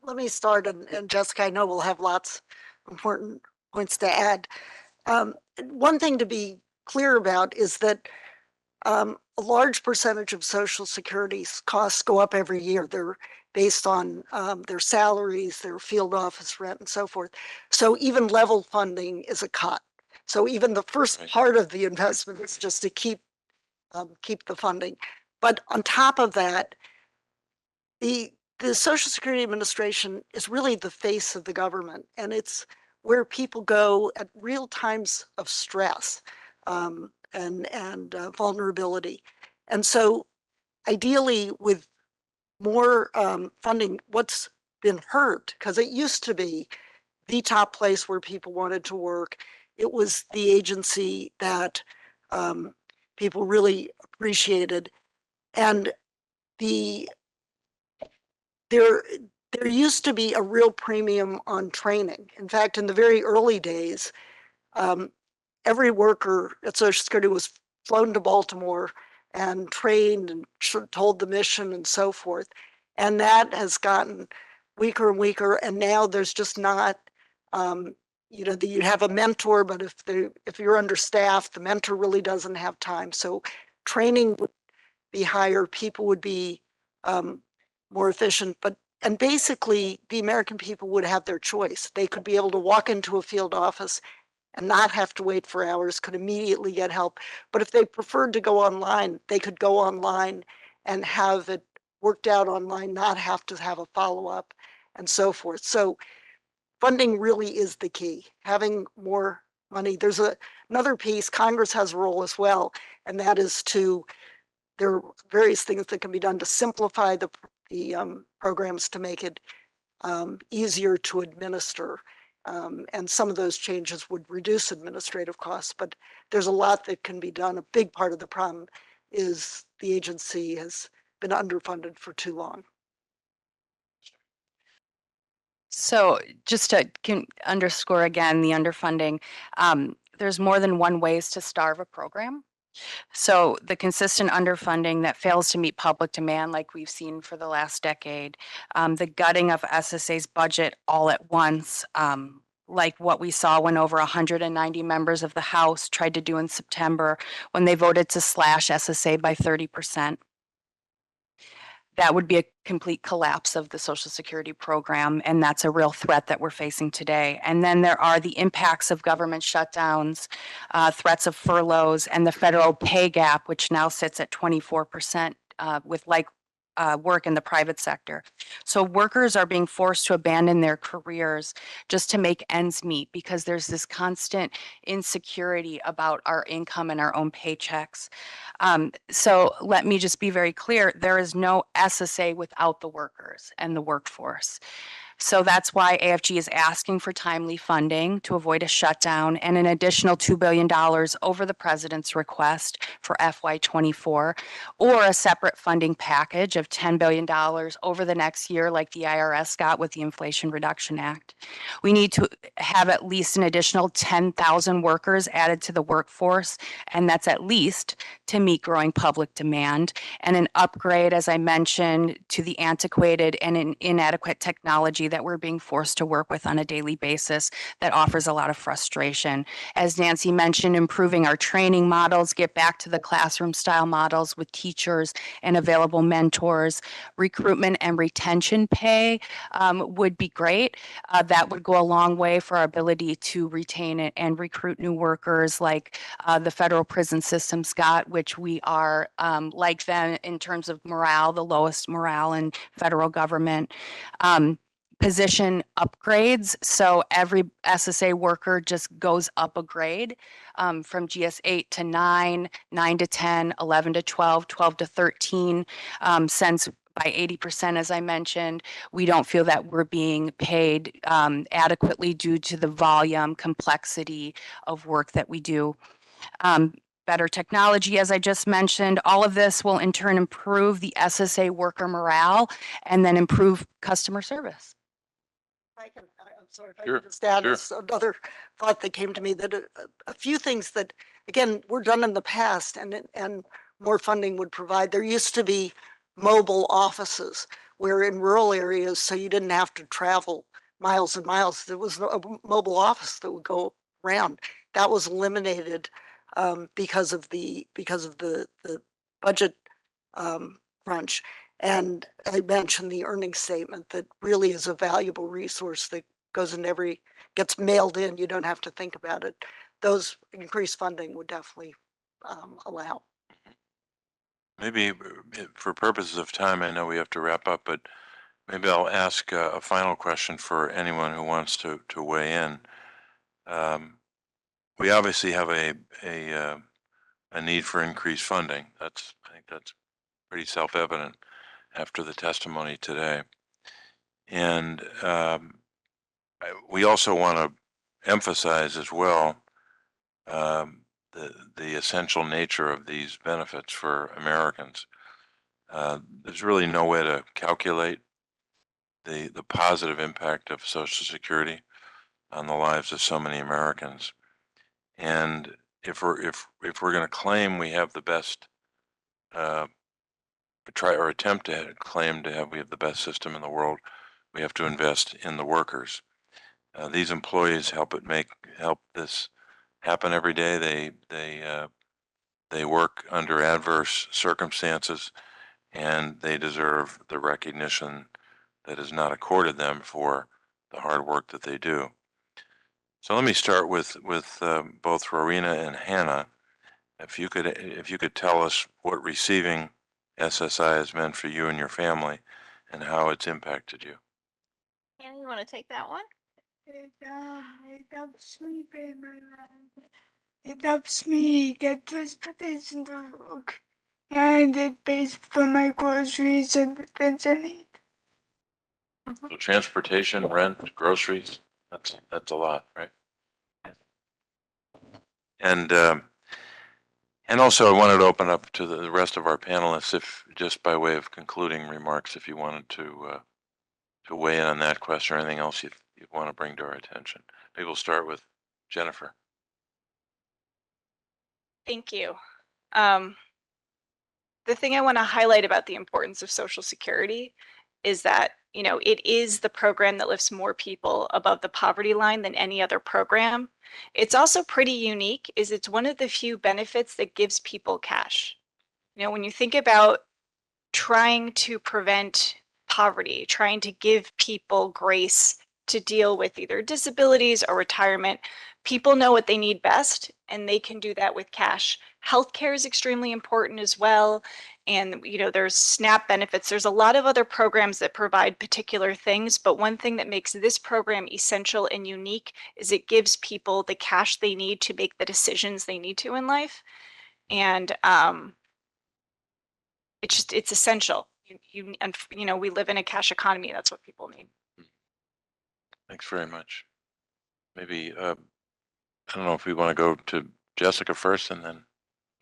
Let me start, and Jessica, I know we'll have lots of important points to add. One thing to be clear about is that a large percentage of Social Security's costs go up every year. They're based on their salaries, their field office rent, and so forth. So even level funding is a cut. So even the first Right. part of the investment is just to keep the funding. But on top of that, the Social Security Administration is really the face of the government, and it's where people go at real times of stress and vulnerability. And so ideally with more funding, what's been hurt, because it used to be the top place where people wanted to work. It was the agency that people really appreciated. And there used to be a real premium on training. In fact, in the very early days, every worker at Social Security was flown to Baltimore and trained and told the mission and so forth. And that has gotten weaker and weaker. And now there's just not, you have a mentor, but if you're understaffed, the mentor really doesn't have time. So training would be higher, people would be more efficient, and basically the American people would have their choice. They could be able to walk into a field office and not have to wait for hours, could immediately get help. But if they preferred to go online, they could go online and have it worked out online, not have to have a follow-up and so forth. So funding really is the key, having more money. There's another piece, Congress has a role as well, and that is there are various things that can be done to simplify the programs to make it easier to administer. And some of those changes would reduce administrative costs, but there's a lot that can be done. A big part of the problem is the agency has been underfunded for too long. So just to underscore again the underfunding, there's more than one ways to starve a program. So the consistent underfunding that fails to meet public demand, like we've seen for the last decade, the gutting of SSA's budget all at once, like what we saw when over 190 members of the House tried to do in September when they voted to slash SSA by 30%. That would be a complete collapse of the Social Security program, and that's a real threat that we're facing today. And then there are the impacts of government shutdowns, threats of furloughs, and the federal pay gap, which now sits at 24% with work in the private sector. So workers are being forced to abandon their careers just to make ends meet because there's this constant insecurity about our income and our own paychecks. So let me just be very clear, there is no SSA without the workers and the workforce. So that's why AFG is asking for timely funding to avoid a shutdown and an additional $2 billion over the president's request for FY24, or a separate funding package of $10 billion over the next year like the IRS got with the Inflation Reduction Act. We need to have at least an additional 10,000 workers added to the workforce, and that's at least to meet growing public demand, and an upgrade, as I mentioned, to the antiquated and inadequate technology that we're being forced to work with on a daily basis that offers a lot of frustration. As Nancy mentioned, improving our training models, get back to the classroom style models with teachers and available mentors. Recruitment and retention pay would be great. That would go a long way for our ability to retain and recruit new workers like the federal prison system's got, which we are like them in terms of morale, the lowest morale in federal government. Position upgrades. So every SSA worker just goes up a grade from GS 8 to 9, 9 to 10, 11 to 12, 12 to 13, since by 80%, as I mentioned, we don't feel that we're being paid adequately due to the volume, complexity of work that we do. Better technology, as I just mentioned. All of this will in turn improve the SSA worker morale and then improve customer service. I'm sorry, if I Sure, could just add sure. another thought that came to me, that a few things that, again, were done in the past and more funding would provide. There used to be mobile offices where in rural areas, so you didn't have to travel miles and miles. There was a mobile office that would go around. That was eliminated because of the budget crunch. And I mentioned the earnings statement that really is a valuable resource that goes in gets mailed in. You don't have to think about it. Those increased funding would definitely allow. Maybe for purposes of time, I know we have to wrap up, but maybe I'll ask a final question for anyone who wants to weigh in. We obviously have a need for increased funding. I think that's pretty self-evident after the testimony today. And we also want to emphasize as well the essential nature of these benefits for Americans. There's really no way to calculate the positive impact of Social Security on the lives of so many Americans. And if we're going to claim we have the best, try or attempt to claim we have the best system in the world, we have to invest in the workers. These employees help this happen every day. They work under adverse circumstances, and they deserve the recognition that is not accorded them for the hard work that they do. So let me start with both Rowena and Hannah. If you could tell us what receiving SSI has meant for you and your family, and how it's impacted you. Annie, you want to take that one? It helps me pay my rent. It helps me get transportation to work. And it pays for my groceries and the things I need. So transportation, rent, groceries, that's a lot, right? And also I wanted to open up to the rest of our panelists, if just by way of concluding remarks, if you wanted to weigh in on that question or anything else you want to bring to our attention. Maybe we'll start with Jennifer. Thank you. The thing I want to highlight about the importance of Social Security is that, you know, it is the program that lifts more people above the poverty line than any other program. It's also pretty unique, is it's one of the few benefits that gives people cash. You know, when you think about trying to prevent poverty, trying to give people grace to deal with either disabilities or retirement, people know what they need best, and they can do that with cash. Healthcare is extremely important as well. And, you know, there's SNAP benefits. There's a lot of other programs that provide particular things, but one thing that makes this program essential and unique is it gives people the cash they need to make the decisions they need to in life. And it's essential. You know, we live in a cash economy. That's what people need. Thanks very much. Maybe, I don't know if we want to go to Jessica first and then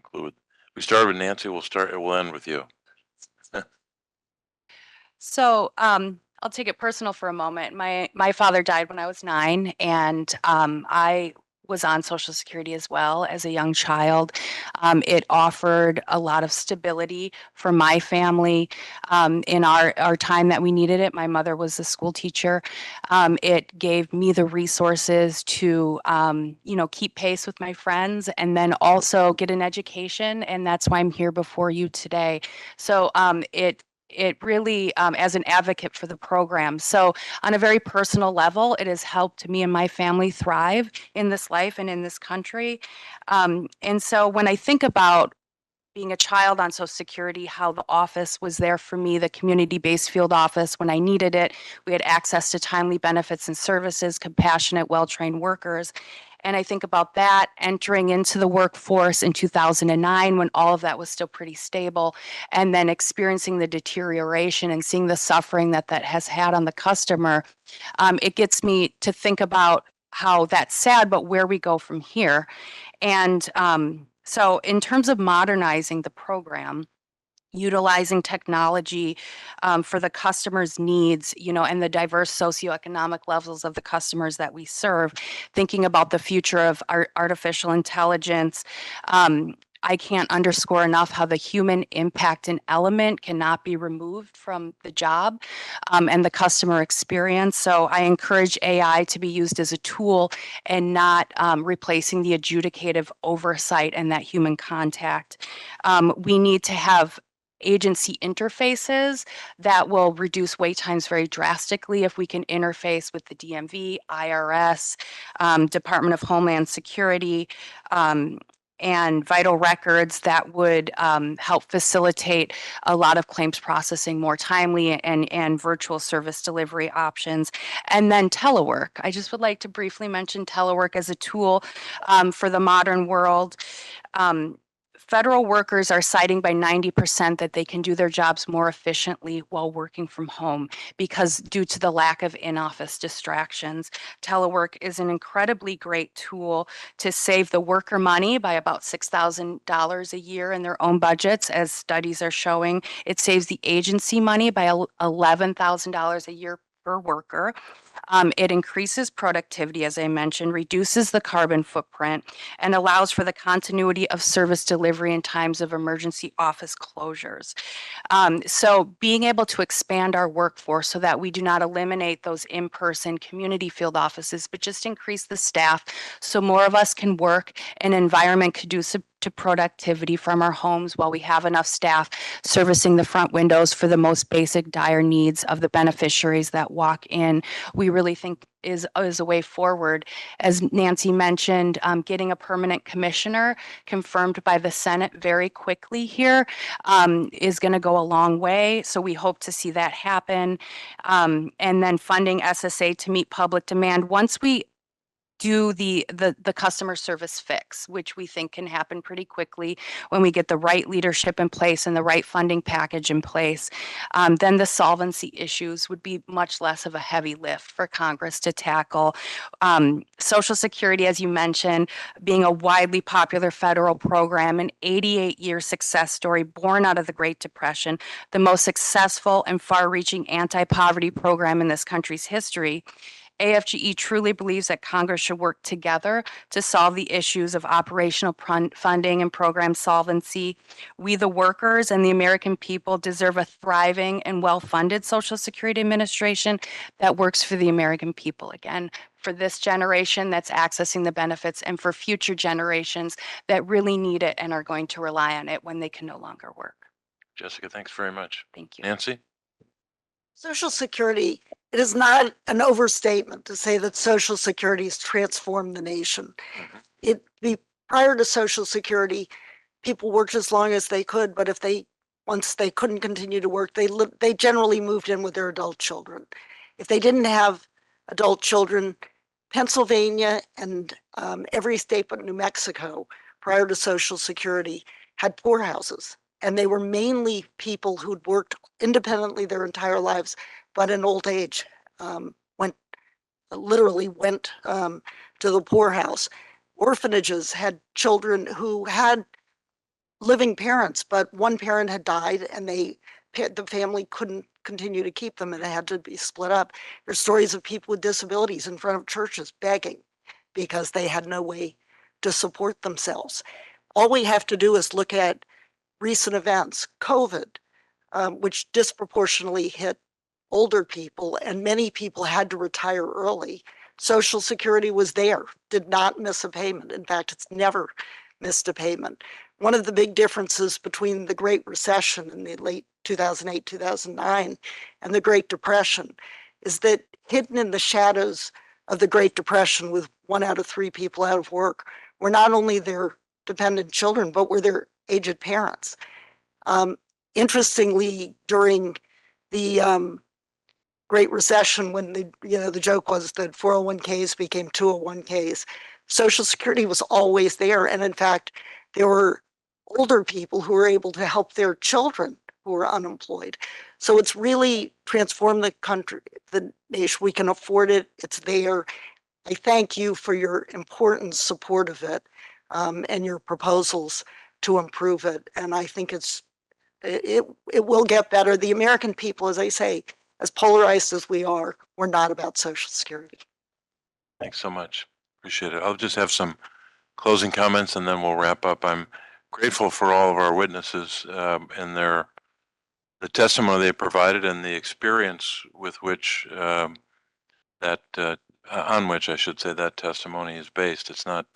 conclude. We started with Nancy, we'll end with you. So I'll take it personal for a moment. My father died when I was 9, and I was on Social Security as well as a young child. It offered a lot of stability for my family in our time that we needed it. My mother was a school teacher. It gave me the resources to, you know, keep pace with my friends and then also get an education. And that's why I'm here before you today. So it really, as an advocate for the program. So on a very personal level, it has helped me and my family thrive in this life and in this country. And so when I think about being a child on Social Security, how the office was there for me, the community-based field office when I needed it, we had access to timely benefits and services, compassionate, well-trained workers. And I think about that entering into the workforce in 2009 when all of that was still pretty stable, and then experiencing the deterioration and seeing the suffering that has had on the customer. It gets me to think about how that's sad, but where we go from here. And so in terms of modernizing the program, utilizing technology for the customer's needs, and the diverse socioeconomic levels of the customers that we serve, thinking about the future of artificial intelligence. I can't underscore enough how the human impact and element cannot be removed from the job and the customer experience. So I encourage AI to be used as a tool and not replacing the adjudicative oversight and that human contact. We need to have agency interfaces that will reduce wait times very drastically if we can interface with the DMV, IRS, Department of Homeland Security, and vital records that would help facilitate a lot of claims processing more timely and virtual service delivery options. And then telework. I just would like to briefly mention telework as a tool for the modern world. Federal workers are citing by 90% that they can do their jobs more efficiently while working from home because due to the lack of in-office distractions. Telework is an incredibly great tool to save the worker money by about $6,000 a year in their own budgets, as studies are showing. It saves the agency money by $11,000 a year per worker. It increases productivity, as I mentioned, reduces the carbon footprint, and allows for the continuity of service delivery in times of emergency office closures. So being able to expand our workforce so that we do not eliminate those in-person community field offices, but just increase the staff so more of us can work in an environment conducive to productivity from our homes while we have enough staff servicing the front windows for the most basic dire needs of the beneficiaries that walk in, we really think is a way forward. As Nancy mentioned, getting a permanent commissioner confirmed by the Senate very quickly here is going to go a long way. So we hope to see that happen. And then funding SSA to meet public demand. Once we do the customer service fix, which we think can happen pretty quickly when we get the right leadership in place and the right funding package in place, then the solvency issues would be much less of a heavy lift for Congress to tackle. Social Security, as you mentioned, being a widely popular federal program, an 88-year success story born out of the Great Depression, the most successful and far-reaching anti-poverty program in this country's history. AFGE truly believes that Congress should work together to solve the issues of operational funding and program solvency. We, the workers and the American people, deserve a thriving and well-funded Social Security Administration that works for the American people, again, for this generation that's accessing the benefits and for future generations that really need it and are going to rely on it when they can no longer work. Jessica, thanks very much. Thank you. Nancy? Social Security, it is not an overstatement to say that Social Security has transformed the nation. Prior to Social Security, people worked as long as they could, but once they couldn't continue to work, they generally moved in with their adult children. If they didn't have adult children, Pennsylvania and every state but New Mexico, prior to Social Security, had poorhouses. And they were mainly people who'd worked independently their entire lives, but in old age literally went to the poorhouse. Orphanages had children who had living parents, but one parent had died and the family couldn't continue to keep them and it had to be split up. There's stories of people with disabilities in front of churches begging because they had no way to support themselves. All we have to do is look at recent events, COVID, which disproportionately hit older people, and many people had to retire early. Social Security was there, did not miss a payment. In fact, it's never missed a payment. One of the big differences between the Great Recession in the late 2008, 2009, and the Great Depression is that hidden in the shadows of the Great Depression, with 1 out of 3 people out of work, were not only their dependent children, but were their aged parents. Interestingly, during the Great Recession, when the joke was that 401ks became 201ks, Social Security was always there. And in fact, there were older people who were able to help their children who were unemployed. So it's really transformed the country, the nation. We can afford it. It's there. I thank you for your important support of it. and your proposals to improve it. And I think it will get better. The American people, as I say, as polarized as we are, we're not about Social Security. Thanks so much. Appreciate it. I'll just have some closing comments and then we'll wrap up. I'm grateful for all of our witnesses and the testimony they provided and the experience with which on which I should say that testimony is based. It's not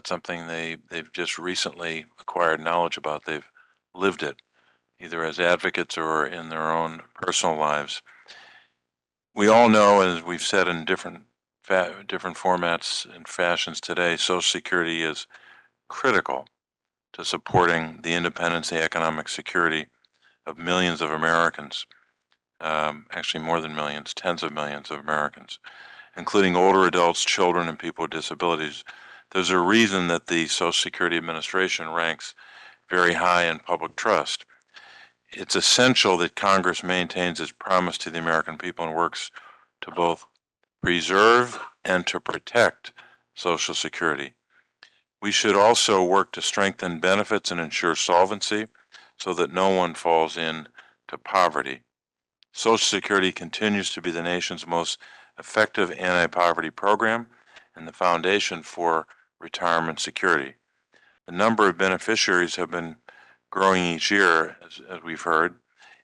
something they've just recently acquired knowledge about. They've lived it, either as advocates or in their own personal lives. We all know, as we've said in different formats and fashions today, Social Security is critical to supporting the independence, the economic security of millions of Americans, actually more than millions, tens of millions of Americans, including older adults, children, and people with disabilities. There's a reason that the Social Security Administration ranks very high in public trust. It's essential that Congress maintains its promise to the American people and works to both preserve and to protect Social Security. We should also work to strengthen benefits and ensure solvency so that no one falls into poverty. Social Security continues to be the nation's most effective anti-poverty program and the foundation for retirement security. The number of beneficiaries have been growing each year, as we've heard,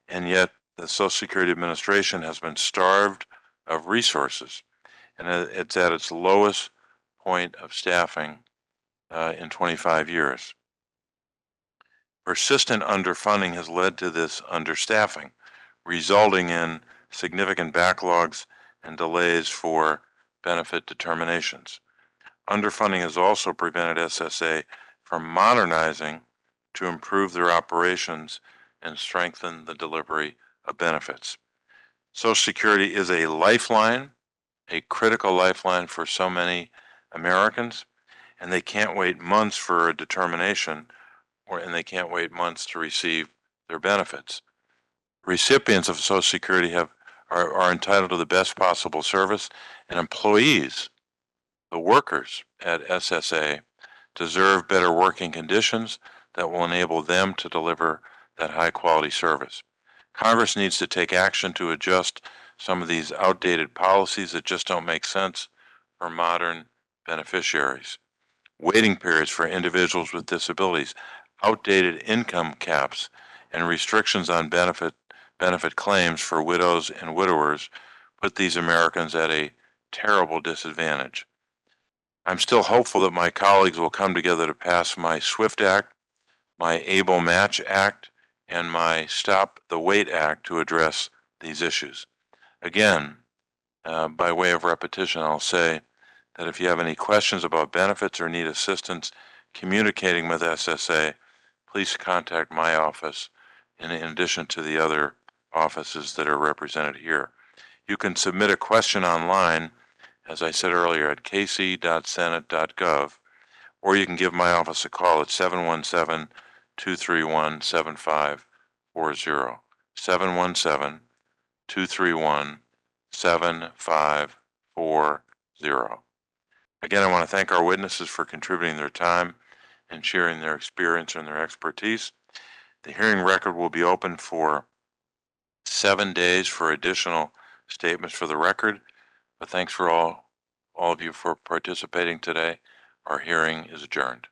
and yet the Social Security Administration has been starved of resources, and it's at its lowest point of staffing in 25 years. Persistent underfunding has led to this understaffing, resulting in significant backlogs and delays for benefit determinations. Underfunding has also prevented SSA from modernizing to improve their operations and strengthen the delivery of benefits. Social Security is a lifeline, a critical lifeline for so many Americans, and they can't wait months for a determination, and they can't wait months to receive their benefits. Recipients of Social Security are entitled to the best possible service, and employees, the workers at SSA, deserve better working conditions that will enable them to deliver that high quality service. Congress needs to take action to adjust some of these outdated policies that just don't make sense for modern beneficiaries. Waiting periods for individuals with disabilities, outdated income caps, and restrictions on benefit claims for widows and widowers put these Americans at a terrible disadvantage. I'm still hopeful that my colleagues will come together to pass my SWIFT Act, my Able Match Act, and my Stop the Wait Act to address these issues. Again, by way of repetition, I'll say that if you have any questions about benefits or need assistance communicating with SSA, please contact my office in addition to the other offices that are represented here. You can submit a question online, as I said earlier, at kc.senate.gov, or you can give my office a call at 717-231-7540, 717-231-7540. Again, I want to thank our witnesses for contributing their time and sharing their experience and their expertise. The hearing record will be open for 7 days for additional statements for the record. But thanks for all of you for participating today. Our hearing is adjourned.